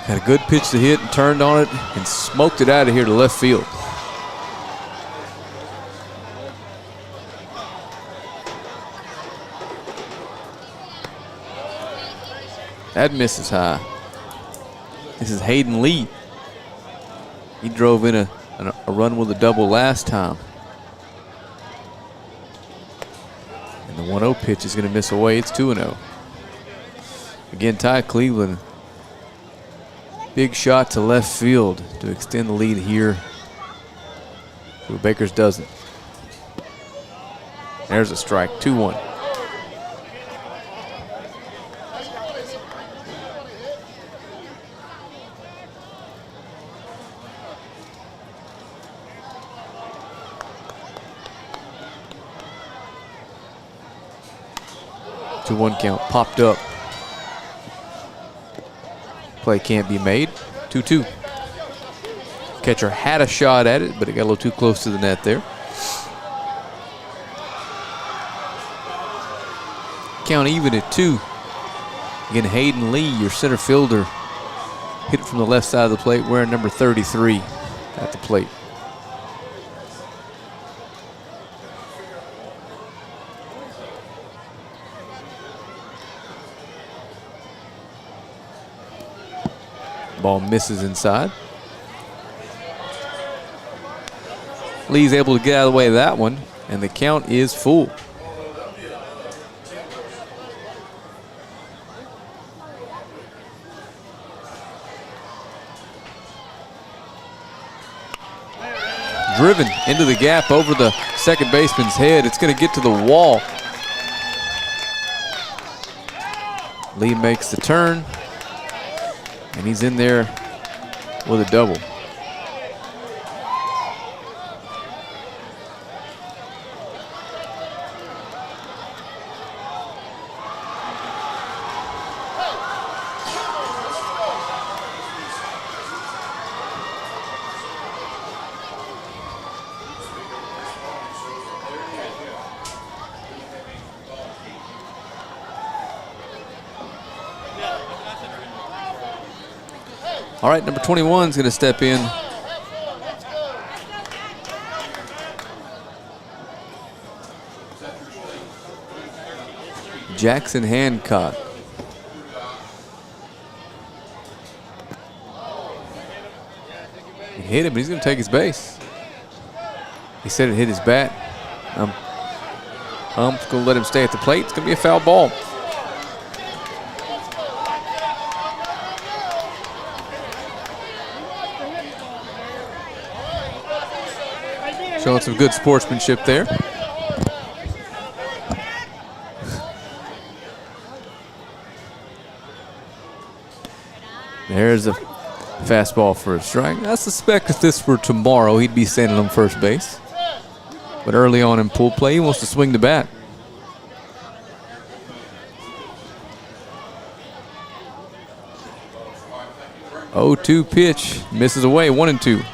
Got a good pitch to hit and turned on it and smoked it out of here to left field. That misses high. This is Hayden Lee. He drove in a run with a double last time. And the 1-0 pitch is going to miss away. It's 2-0. Again, Ty Cleveland. Big shot to left field to extend the lead here. Drew Bakers doesn't. There's a strike, 2-1. To 1 count, popped up. Play can't be made. 2-2. Catcher had a shot at it, but it got a little too close to the net there. Count even at 2. Again, Hayden Lee, your center fielder, hit it from the left side of the plate, wearing number 33 at the plate. Ball misses inside. Lee's able to get out of the way of that one, and the count is full. Driven into the gap over the second baseman's head. It's going to get to the wall. Lee makes the turn. And he's in there with a double. All right, number 21 is going to step in. Jackson Hancock. He hit it, but he's going to take his base. He said it hit his bat. I'm going to let him stay at the plate. It's going to be a foul ball. Showing some good sportsmanship there. There's a fastball for a strike. I suspect if this were tomorrow, he'd be standing on first base. But early on in pool play, he wants to swing the bat. Oh, 2 pitch, misses away, 1-2.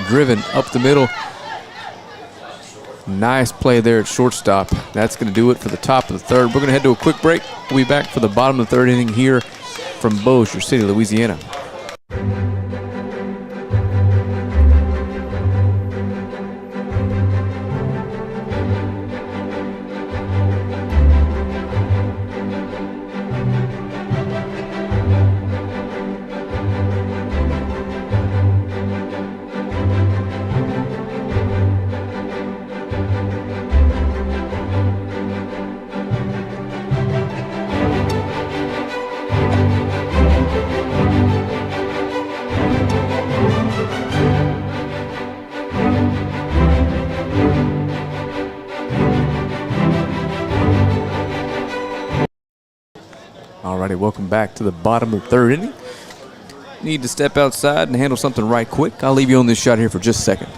Driven up the middle. Nice play there at shortstop. That's going to do it for the top of the third. We're going to head to a quick break. We'll be back for the bottom of the third inning here from Bossier City, Louisiana. Alrighty, welcome back to the bottom of the third inning. Need to step outside and handle something right quick. I'll leave you on this shot here for just a second.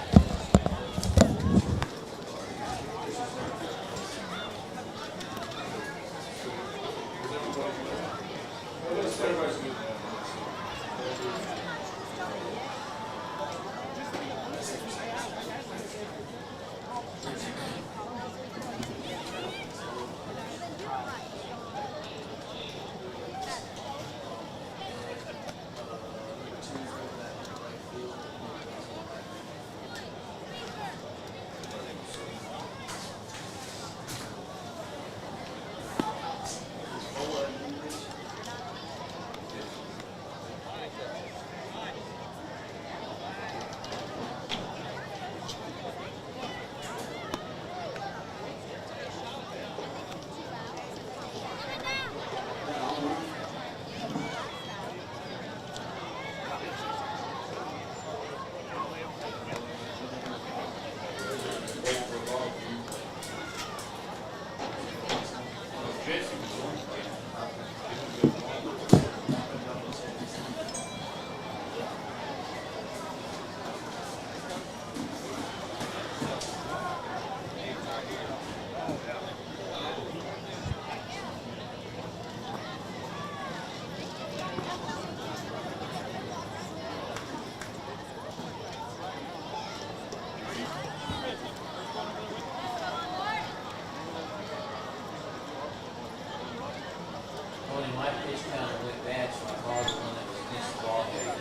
Tony, my pitch kind of went bad, so I called the one that was against the ball here.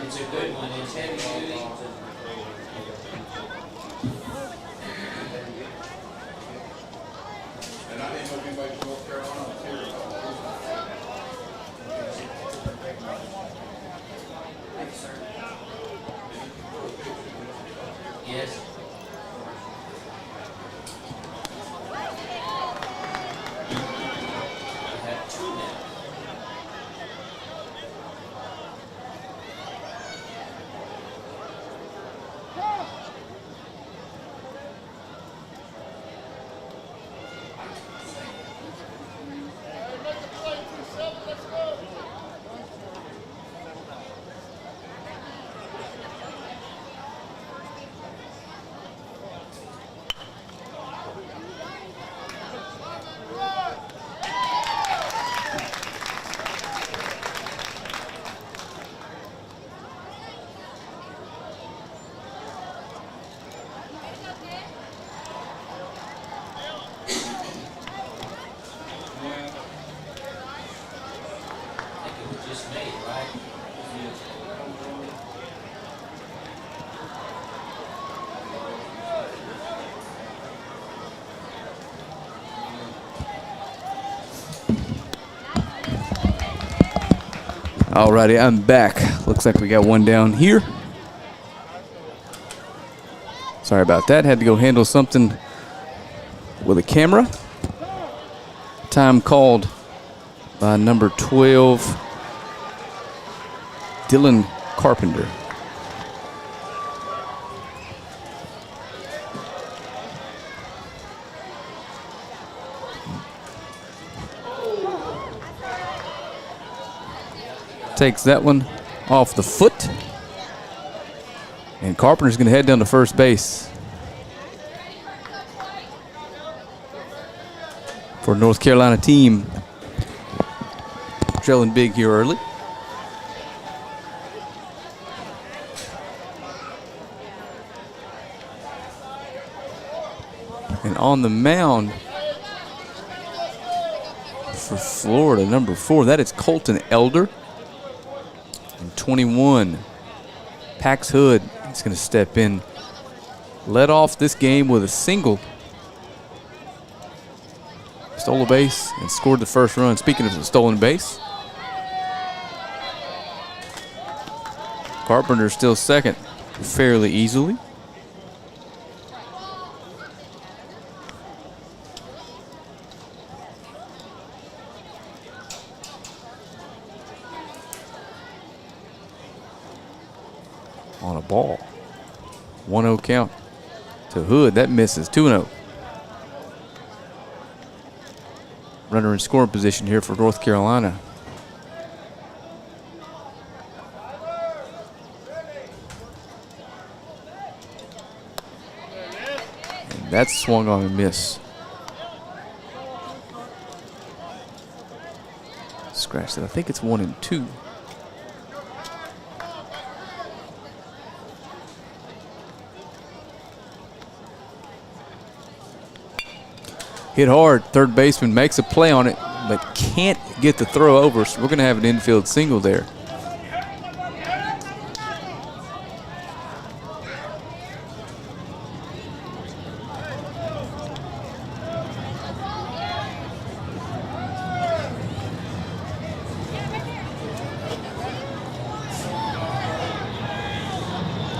It's a good one. It's heavy duty.
And I didn't know if anybody from North Carolina was here.
Yes. We have two now. I think it was just made, right?
Alrighty, I'm back. Looks like we got one down here. Sorry about that. Had to go handle something with a camera. Time called by number 12, Dylan Carpenter. Takes that one off the foot. And Carpenter's going to head down to first base for North Carolina team. Trailing big here early. And on the mound for Florida, number 4, that is Colton Elder. And 21, Pax Hood is going to step in. Led off this game with a single. Stole a base and scored the first run. Speaking of the stolen base, Carpenter still second fairly easily. On a ball. 1-0 count to Hood. That misses. 2-0. Runner in scoring position here for North Carolina. And that's swung on and miss. Scratch that. I think it's 1-2. Hit hard. Third baseman makes a play on it, but can't get the throw over, so we're going to have an infield single there.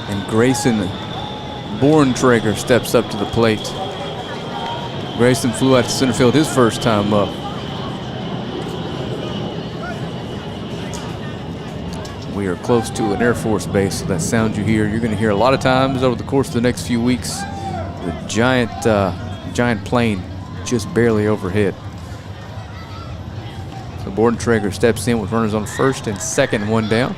And Grayson Borntrager steps up to the plate. Grayson flew out to center field his first time up. We are close to an Air Force base, so that sound you hear, you're going to hear a lot of times over the course of the next few weeks. The giant plane just barely overhead. So Borntrager steps in with runners on first and second, one down.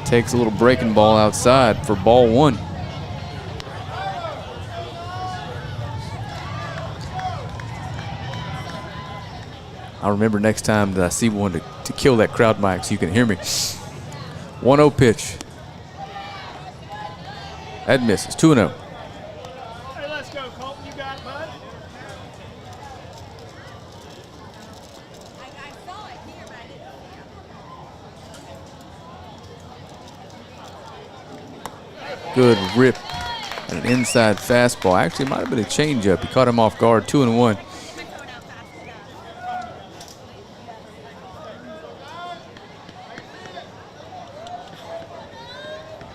Takes a little breaking ball outside for ball one. I'll remember next time that I see one to kill that crowd mic so you can hear me. 1-0 pitch. That misses. 2-0.
Hey, let's go, Colton. You got it, bud.
I saw it here, but I didn't see it.
Good rip. And an inside fastball. Actually, it might have been a changeup. He caught him off guard. 2-1.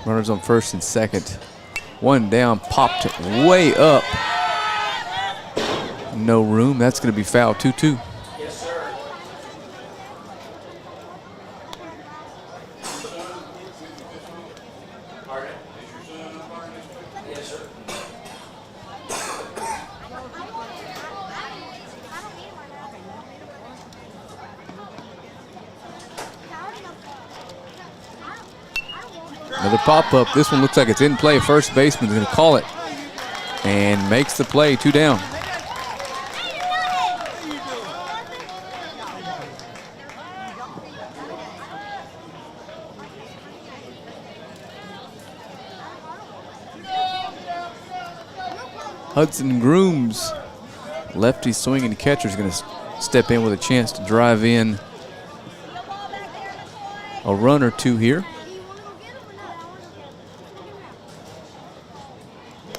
Runners on first and second. One down, popped way up. No room. That's going to be foul. 2-2.
Yes, sir. Pardon? Yes, sir.
Another pop-up. This one looks like it's in play. First baseman's going to call it and makes the play. 2 down. Hudson Grooms, lefty swinging catcher, is going to step in with a chance to drive in a run or two here.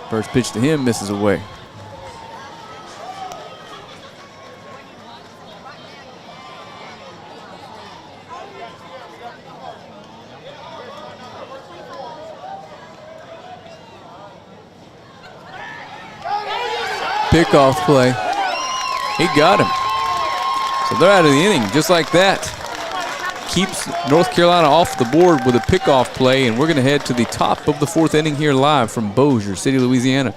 First pitch to him misses away. Pickoff play. He got him. So they're out of the inning just like that. Keeps North Carolina off the board with a pickoff play, and we're going to head to the top of the fourth inning here live from Bossier City, Louisiana.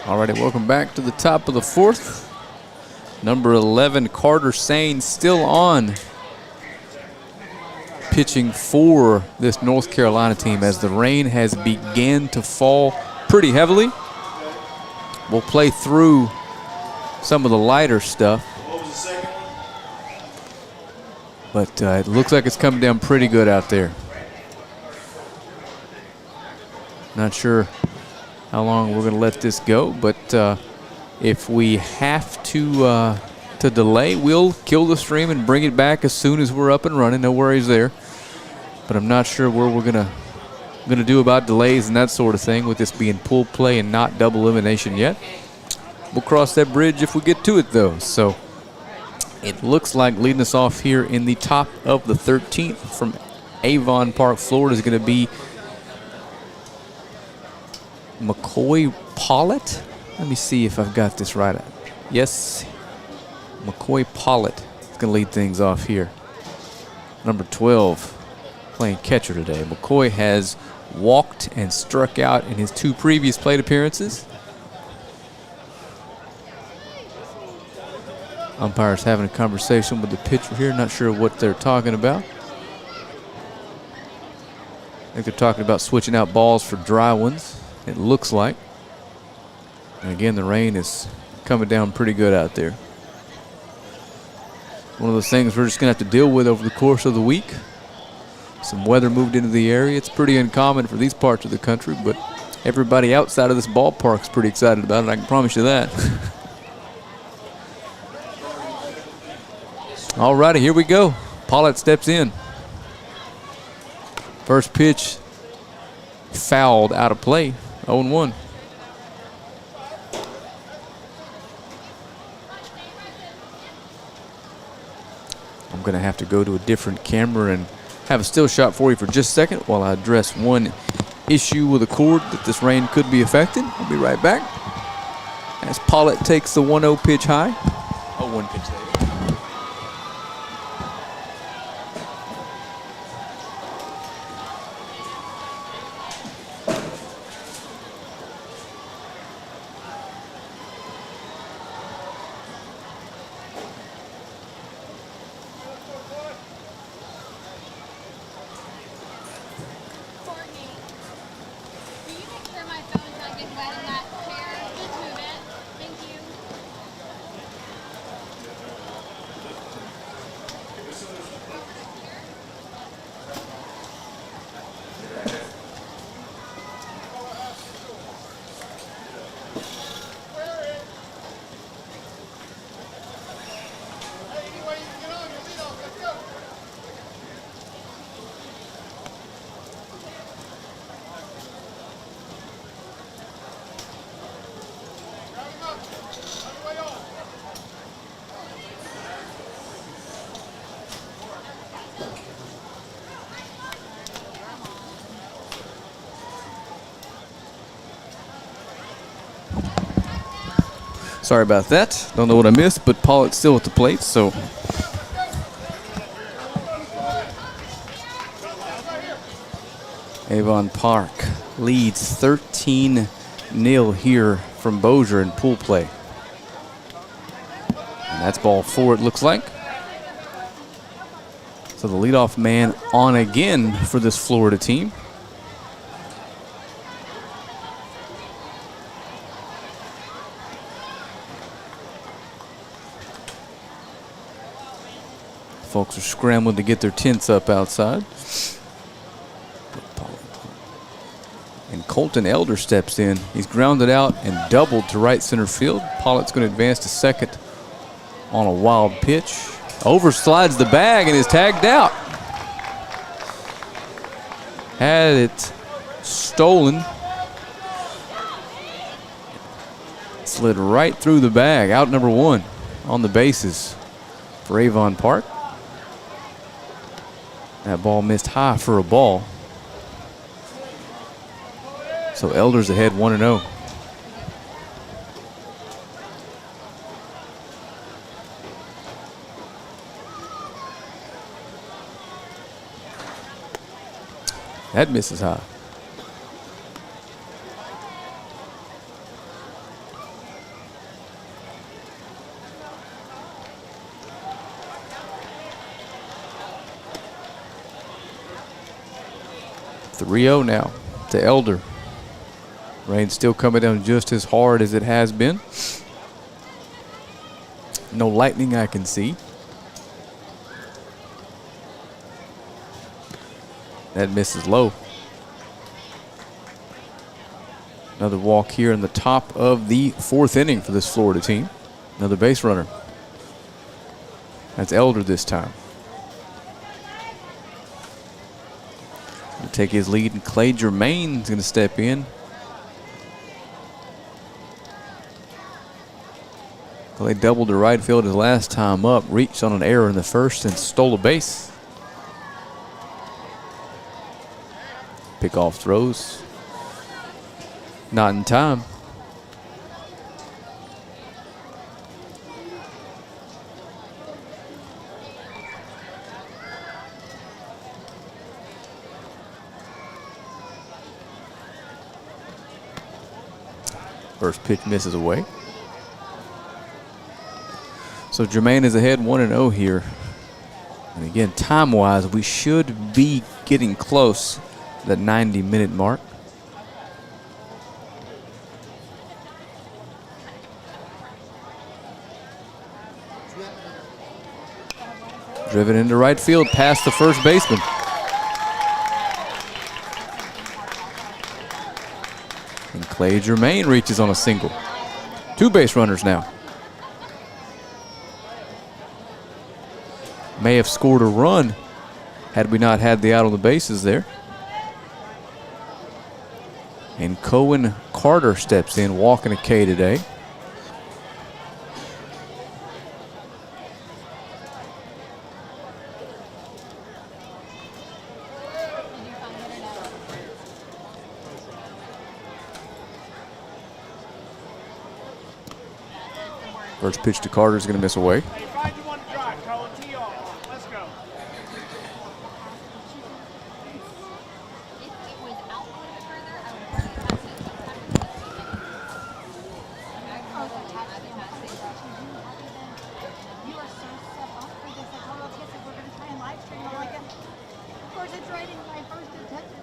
Alrighty, welcome back to the top of the fourth. Number 11, Carter Sane, still on, pitching for this North Carolina team as the rain has began to fall pretty heavily. We'll play through some of the lighter stuff, but it looks like it's coming down pretty good out there. Not sure how long we're going to let this go, but if we have to to delay. We'll kill the stream and bring it back as soon as we're up and running. No worries there. But I'm not sure where we're gonna do about delays and that sort of thing with this being pool play and not double elimination yet. We'll cross that bridge if we get to it though. So it looks like leading us off here in the top of the 13th from Avon Park, Florida is going to be McCoy Pollitt. Let me see if I've got this right. Yes, McCoy Pollitt is going to lead things off here. Number 12, playing catcher today. McCoy has walked and struck out in his 2 previous plate appearances. Umpires having a conversation with the pitcher here. Not sure what they're talking about. I think they're talking about switching out balls for dry ones, it looks like. And again, the rain is coming down pretty good out there. One of those things we're just going to have to deal with over the course of the week. Some weather moved into the area. It's pretty uncommon for these parts of the country, but everybody outside of this ballpark is pretty excited about it, I can promise you that. All righty, here we go. Pollitt steps in. First pitch fouled out of play, 0-1. I'm going to have to go to a different camera and have a still shot for you for just a second while I address one issue with a cord that this rain could be affecting. I'll be right back. As Pollitt takes the 1-0 pitch high. 0-1 pitch there. Sorry about that. Don't know what I missed, but Pollitt's still at the plate, so. Avon Park leads 13-0 here from Bossier in pool play. And that's ball 4, it looks like. So the leadoff man on again for this Florida team. Folks are scrambling to get their tents up outside. And Colton Elder steps in. He's grounded out and doubled to right center field. Pollitt's going to advance to second on a wild pitch. Overslides the bag and is tagged out. Had it stolen. Slid right through the bag. Out number 1 on the bases for Avon Park. That ball missed high for a ball. So Elder's ahead 1-0. That misses high. .3-0 now to Elder. Rain still coming down just as hard as it has been. No lightning I can see. That misses low. Another walk here in the top of the 4th inning for this Florida team. Another base runner. That's Elder this time. To take his lead, and Clay Germain's going to step in. Clay doubled to right field his last time up, reached on an error in the first and stole a base. Pickoff throws. Not in time. First pitch misses away. So Germain is ahead 1-0 here. And again, time-wise, we should be getting close to that 90-minute mark. Driven into right field past the first baseman. And Clay Germain reaches on a single. 2 base runners now. May have scored a run had we not had the out on the bases there. And Cohen Carter steps in, walking a K today. First pitch to Carter is going to miss away.
Hey, 5 you want to drive, Colin. Tee off. Let's go.
If it was out a little bit further, I would have probably passed it. You are so set up for this. I told us we're going to try and live stream. I'm like, of course, it's right in my first intention.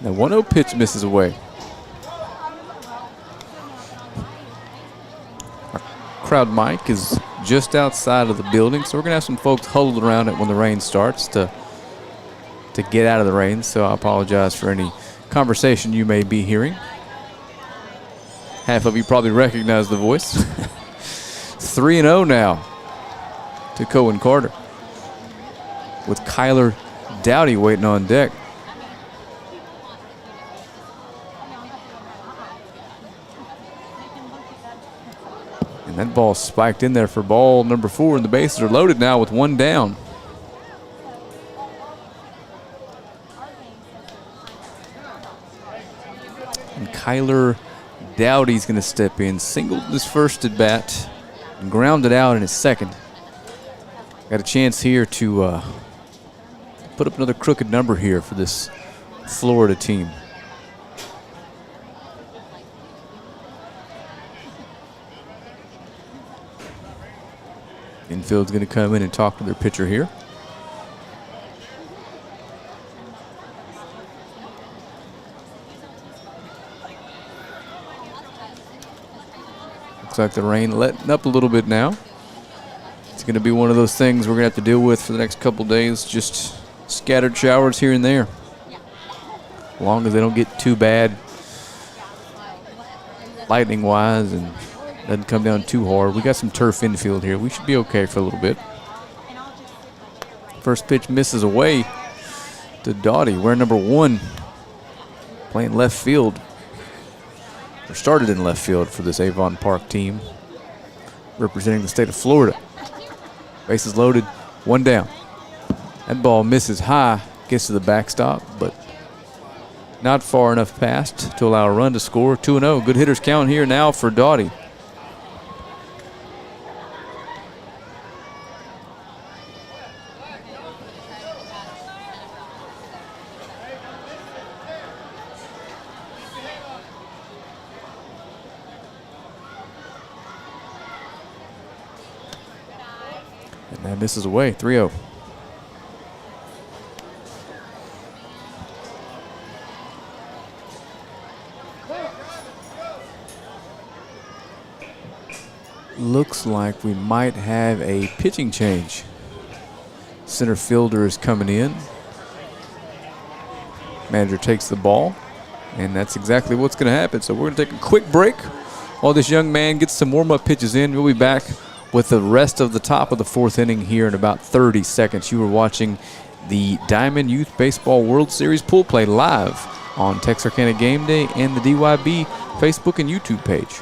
Now 1-0 pitch misses away. Crowd mic is just outside of the building, so we're gonna have some folks huddled around it when the rain starts to get out of the rain. So I apologize for any conversation you may be hearing. Half of you probably recognize the voice. 3-0 now to Cohen Carter, with Kyler Dowdy waiting on deck. That ball spiked in there for ball number 4, and the bases are loaded now with 1 down. And Kyler Dowdy's going to step in, singled his first at bat, and grounded out in his second. Got a chance here to put up another crooked number here for this Florida team. Infield's going to come in and talk to their pitcher here. Looks like the rain letting up a little bit now. It's going to be one of those things we're going to have to deal with for the next couple days. Just scattered showers here and there. As long as they don't get too bad lightning-wise and doesn't come down too hard. We got some turf infield here. We should be okay for a little bit. First pitch misses away to Doughty. We're number 1, playing left field. Or started in left field for this Avon Park team, representing the state of Florida. Bases loaded, 1 down. That ball misses high, gets to the backstop, but not far enough past to allow a run to score. 2-0. Good hitters count here now for Doughty. And that misses away, 3-0. Looks like we might have a pitching change. Center fielder is coming in. Manager takes the ball, and that's exactly what's going to happen. So we're going to take a quick break while this young man gets some warm-up pitches in. We'll be back with the rest of the top of the fourth inning here in about 30 seconds. You were watching the Diamond Youth Baseball World Series pool play live on Texarkana Game Day and the DYB Facebook and YouTube page.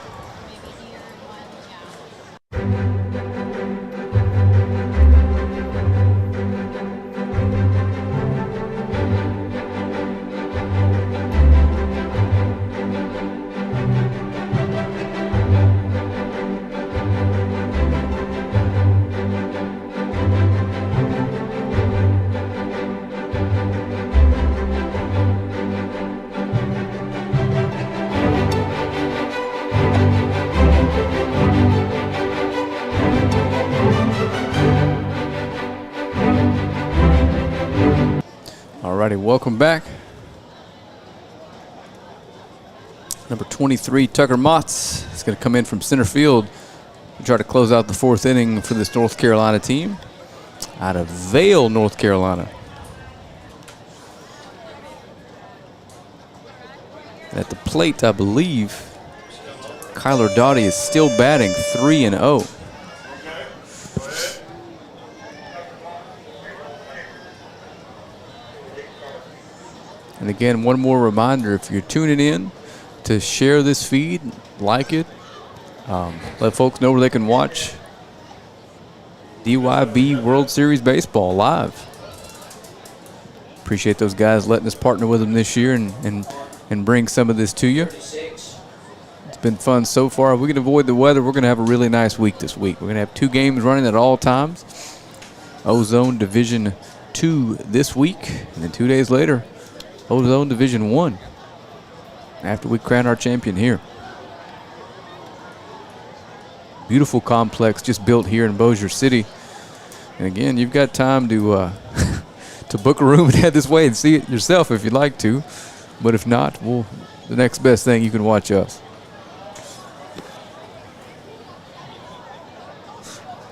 Alrighty, welcome back. Number 23, Tucker Motts, is going to come in from center field and try to close out the fourth inning for this North Carolina team out of Vail, North Carolina. At the plate, I believe, Kyler Doughty is still batting 3-0. And again, one more reminder, if you're tuning in, to share this feed, like it, let folks know where they can watch DYB World Series Baseball live. Appreciate those guys letting us partner with them this year and bring some of this to you. It's been fun so far. If we can avoid the weather, we're going to have a really nice week this week. We're going to have 2 games running at all times. Ozone Division 2 this week, and then 2 days later, Ozone Division 1 after we crown our champion here. Beautiful complex just built here in Bossier City. And again, you've got time to to book a room and head this way and see it yourself if you'd like to. But if not, well, the next best thing, you can watch us.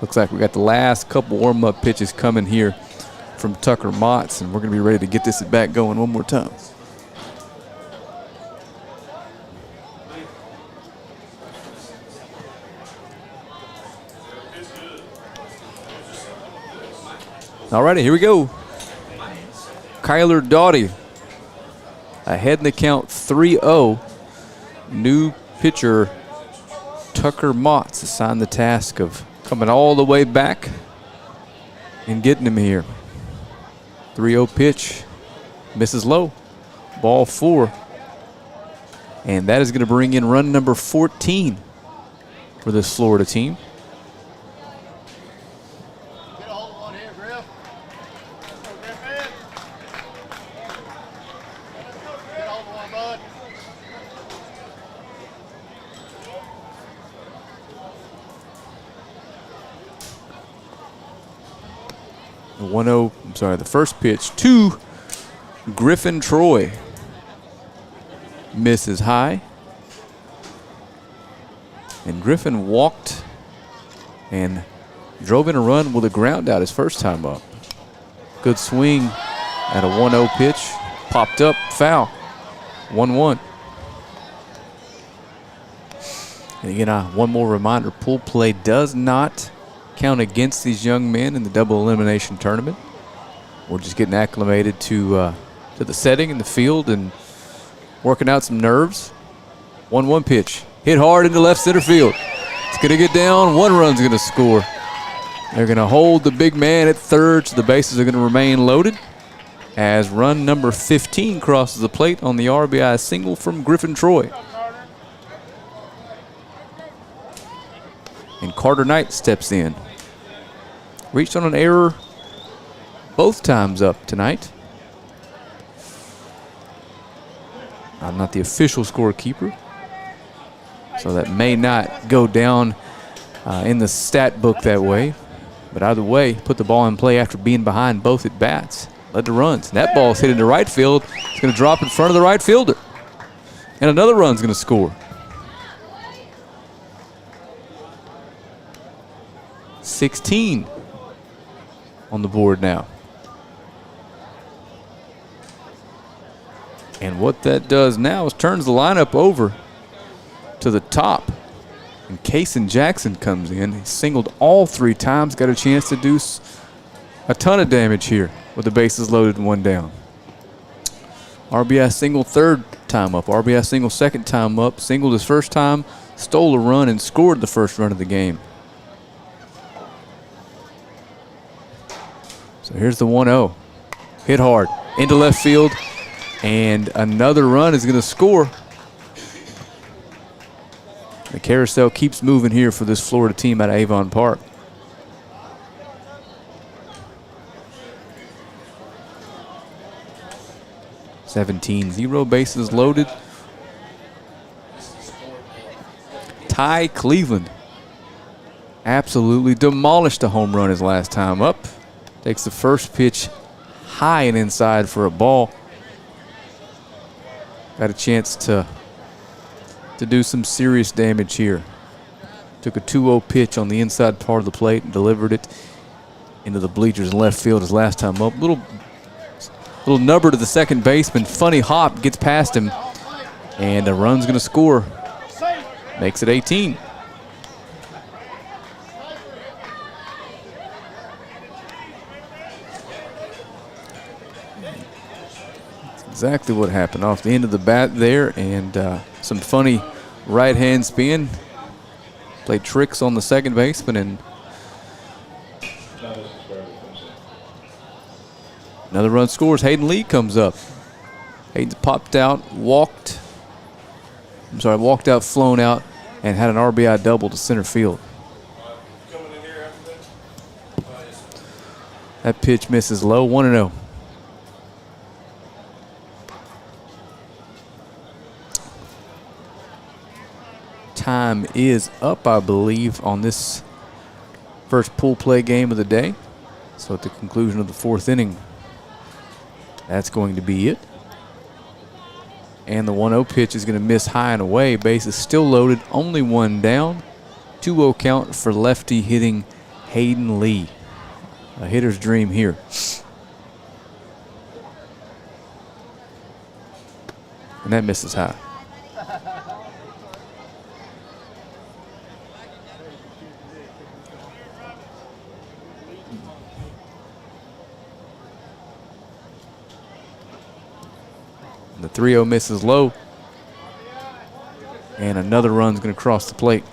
Looks like we got the last couple warm-up pitches coming here from Tucker Motts, and we're going to be ready to get this at bat going one more time. All righty, here we go. Kyler Doughty ahead in the count 3-0. New pitcher Tucker Motts assigned the task of coming all the way back and getting him here. 3-0 pitch, misses low, ball 4. And that is going to bring in run number 14 for this Florida team.
Get a hold of one here, Griff. Go, Griff, man. Get a hold of one, bud.
The 1-0, I'm sorry, the first pitch to Griffin Troy. Misses high. And Griffin walked and drove in a run with a ground out his first time up. Good swing at a 1-0 pitch. Popped up, foul. 1-1. And again, one more reminder, pool play does not count against these young men in the double elimination tournament. We're just getting acclimated to the setting in the field and working out some nerves. 1-1 pitch, hit hard into left center field. It's going to get down, 1 run's going to score. They're going to hold the big man at third, so the bases are going to remain loaded as run number 15 crosses the plate on the RBI single from Griffin Troy. And Carter Knight steps in. Reached on an error both times up tonight. I'm not the official scorekeeper, so that may not go down in the stat book that way. But either way, put the ball in play after being behind both at bats. Led to runs. And that ball's hit into right field. It's going to drop in front of the right fielder. And another run's going to score. 16 on the board now. And what that does now is turns the lineup over to the top And Kason Jackson comes in. He singled all 3 times, got a chance to do a ton of damage here with the bases loaded and 1 down. RBI single 3rd time up, RBI single 2nd time up, singled his 1st time, stole a run, and scored the 1st run of the game. So here's the 1-0. Hit hard into left field, and another run is going to score. The carousel keeps moving here for this Florida team at Avon Park. (17-0), bases loaded. Ty Cleveland absolutely demolished a home run his last time up. Takes the first pitch high and inside for a ball. Got a chance to do some serious damage here. Took a 2-0 pitch on the inside part of the plate and delivered it into the bleachers in left field his last time up. Little nubber to the second baseman. Funny hop, gets past him, and a run's going to score. Makes it 18. That's exactly what happened off the end of the bat there, and some funny right-hand spin. Played tricks on the second baseman, and another run scores. Hayden Lee comes up. Hayden's popped out, walked out, flown out, and had an RBI double to center field. That pitch misses low, 1-0. Time is up, I believe, on this first pool play game of the day. So at the conclusion of the 4th inning, that's going to be it. And the 1-0 pitch is going to miss high and away. Base is still loaded, only 1 down. 2-0 count for lefty hitting Hayden Lee. A hitter's dream here. And that misses high. The 3-0 misses low, and another run's going to cross the plate.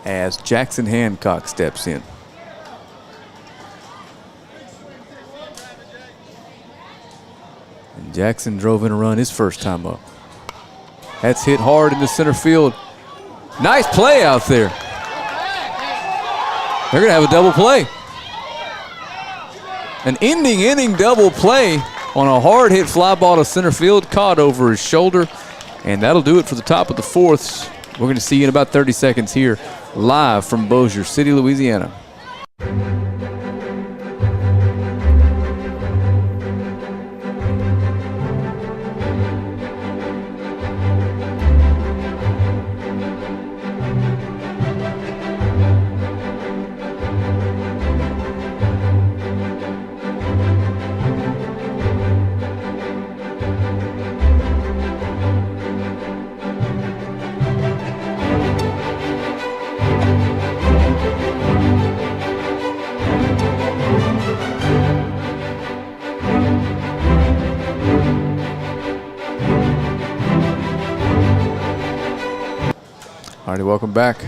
As Jackson Hancock steps in. And Jackson drove in a run his first time up. That's hit hard into center field. Nice play out there. They're going to have a double play. An ending inning double play on a hard hit fly ball to center field, caught over his shoulder. And that'll do it for the top of the 4th. We're going to see you in about 30 seconds here, live from Bossier City, Louisiana. Alrighty, welcome back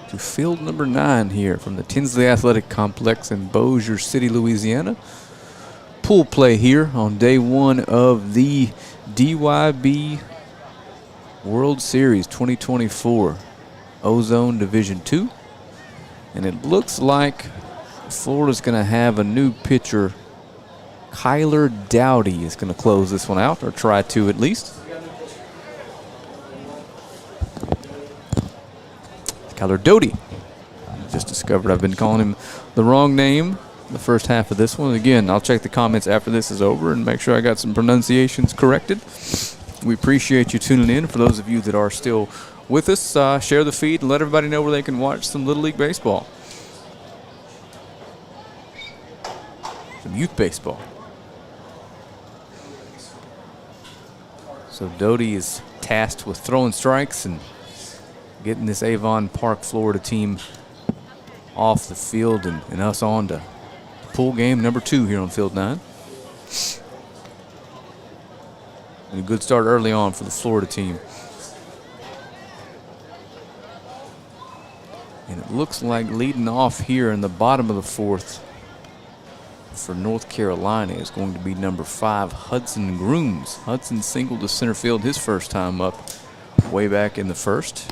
to field number 9 here from the Tinsley Athletic Complex in Bossier City, Louisiana. Pool play here on day 1 of the DYB World Series 2024 Ozone Division 2. And it looks like Florida's going to have a new pitcher. Kyler Dowdy is going to close this one out, or try to at least. Kyler Doty. Just discovered I've been calling him the wrong name the first half of this one. Again, I'll check the comments after this is over and make sure I got some pronunciations corrected. We appreciate you tuning in. For those of you that are still with us, share the feed and let everybody know where they can watch some Little League Baseball. youth baseball. So Doty is tasked with throwing strikes and getting this Avon Park, Florida team off the field and us on to pool game number 2 here on Field 9. And a good start early on for the Florida team. And it looks like leading off here in the bottom of the 4th for North Carolina is going to be number 5, Hudson Grooms. Hudson singled to center field his first time up way back in the 1st.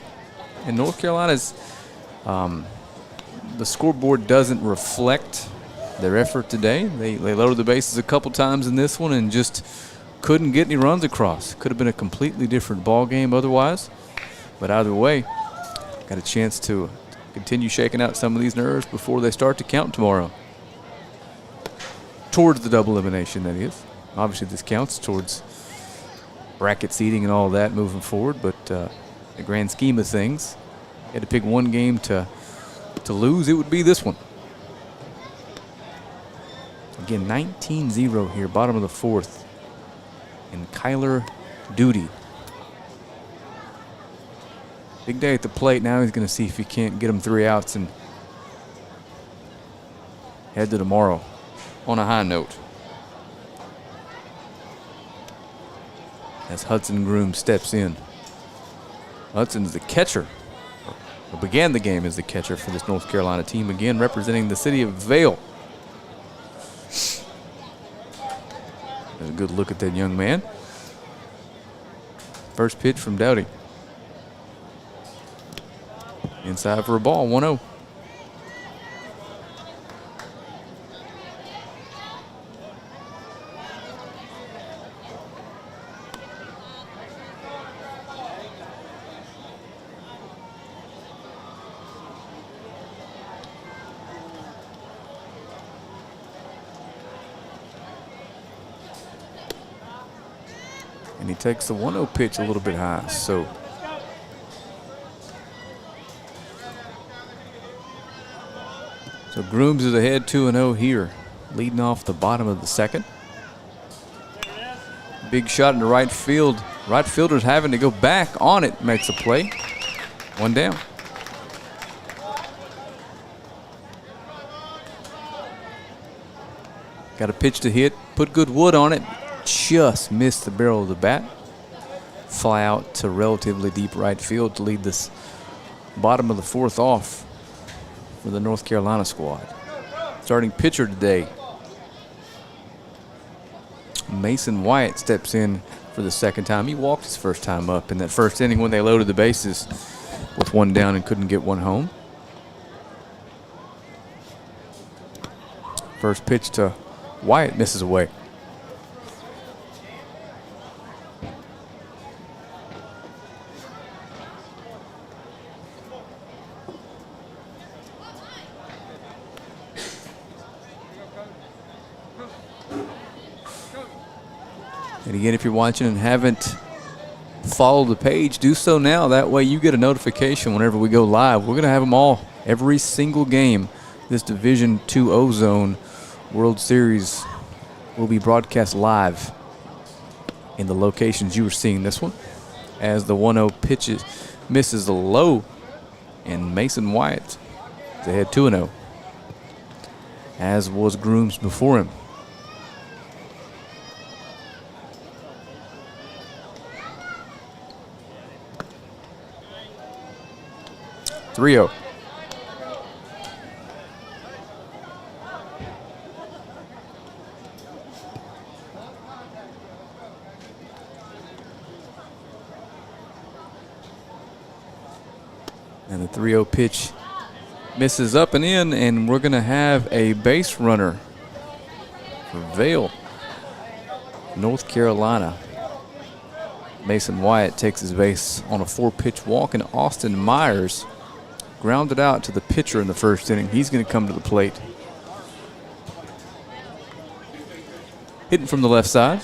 And North Carolina's, the scoreboard doesn't reflect their effort today. They loaded the bases a couple times in this one and just couldn't get any runs across. Could have been a completely different ball game otherwise. But either way, got a chance to continue shaking out some of these nerves before they start to count tomorrow. Towards the double elimination, that is. Obviously, this counts towards bracket seeding and all that moving forward, but the grand scheme of things, you had to pick one game to lose, it would be this one. Again, 19-0 here, bottom of the 4th. And Kyler Duty. Big day at the plate. Now he's going to see if he can't get him 3 outs and head to tomorrow on a high note. As Hudson Groom steps in. Hudson's the catcher, or began the game as the catcher for this North Carolina team, again representing the city of Vail. There's a good look at that young man. First pitch from Doughty. Inside for a ball, 1-0. And he takes the 1-0 pitch a little bit high. So Grooms is ahead 2-0 here, leading off the bottom of the 2nd. Big shot into right field. Right fielder's having to go back on it, makes a play. 1 down. Got a pitch to hit, put good wood on it, just missed the barrel of the bat. Fly out to relatively deep right field to lead this bottom of the 4th off for the North Carolina squad. Starting pitcher today, Mason Wyatt, steps in for the 2nd time. He walked his first time up in that first inning when they loaded the bases with 1 down and couldn't get 1 home. First pitch to Wyatt misses away. And again, if you're watching and haven't followed the page, do so now. That way you get a notification whenever we go live. We're going to have them all, every single game. This Division II O-Zone World Series will be broadcast live in the locations you were seeing this one. As the 1-0 pitches misses the low, and Mason Wyatt is ahead 2-0, as was Grooms before him. 3-0. And the 3-0 pitch misses up and in, and we're going to have a base runner for Vail, North Carolina. Mason Wyatt takes his base on a 4-pitch walk, and Austin Myers grounded out to the pitcher in the first inning. He's going to come to the plate. Hitting from the left side.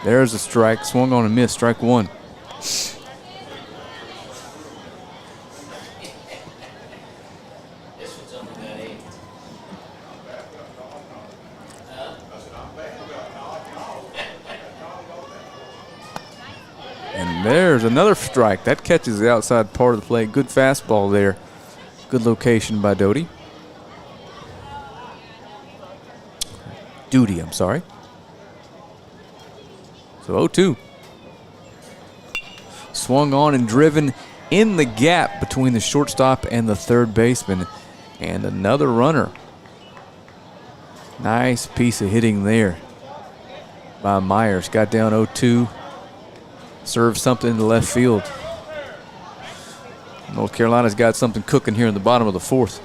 There's a strike. Swung on and missed. Strike 1. And there's another strike. That catches the outside part of the plate. Good fastball there. Good location by Doty. Duty, I'm sorry. So 0-2. Swung on and driven in the gap between the shortstop and the third baseman. And another runner. Nice piece of hitting there by Myers. Got down 0-2. Served something in the left field. North Carolina's got something cooking here in the bottom of the fourth.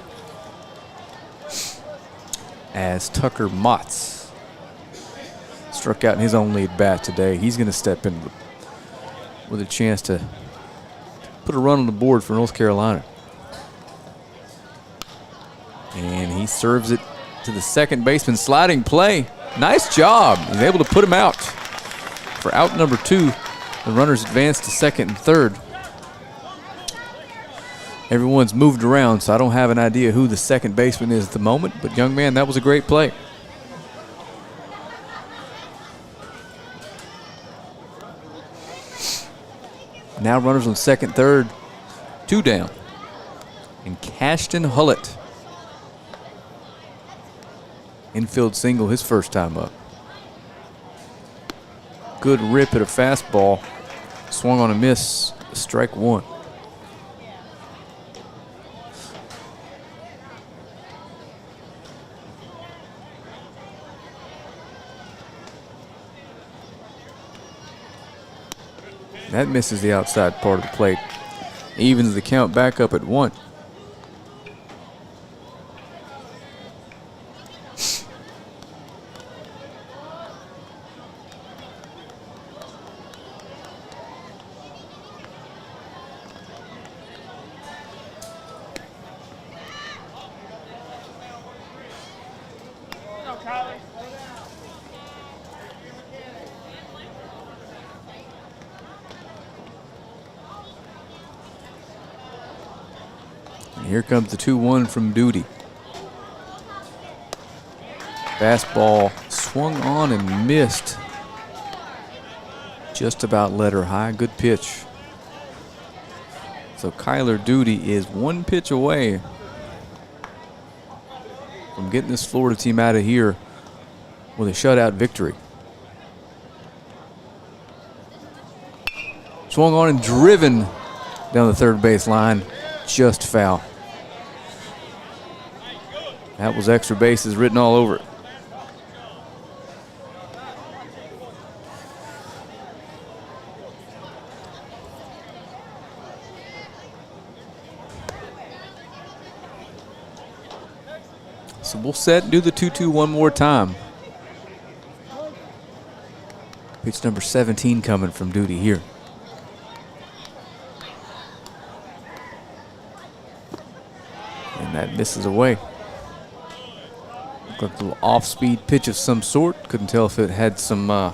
As Tucker Motts struck out in his only at bat today. He's going to step in with a chance to put a run on the board for North Carolina. And he serves it to the second baseman. Sliding play. Nice job. He's able to put him out. For out number 2, the runners advance to second and third. Everyone's moved around, so I don't have an idea who the second baseman is at the moment. But, young man, that was a great play. Now runners on second, third, 2 down. And Cashton Hullett. Infield single his first time up. Good rip at a fastball. Swung on a miss. Strike 1. That misses the outside part of the plate. Evens the count back up at 1. Here comes the 2-1 from Duty. Fastball swung on and missed. Just about let her high. Good pitch. So Kyler Duty is 1 pitch away from getting this Florida team out of here with a shutout victory. Swung on and driven down the third base line. Just foul. That was extra bases written all over it. So we'll set and do the 2-2 one more time. Pitch number 17 coming from Duty here. And that misses away. Looked like a little off-speed pitch of some sort. Couldn't tell if it had some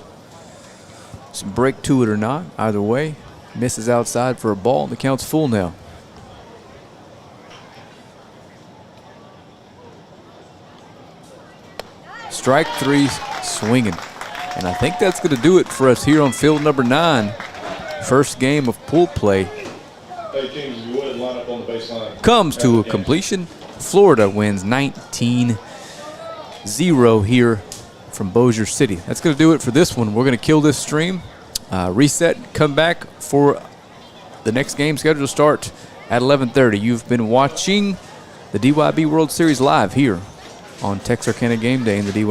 break to it or not. Either way, misses outside for a ball, and the count's full now. Strike 3, swinging. And I think that's going to do it for us here on field number 9. First game of pool play
Hey, teams, if you would line up on the baseline.
comes to a completion. Florida wins 19-0 here from Bossier City. That's going to do it for this one. We're going to kill this stream, reset, come back for the next game scheduled to start at 11:30. You've been watching the DYB World Series live here on Texarkana Game Day in the DYB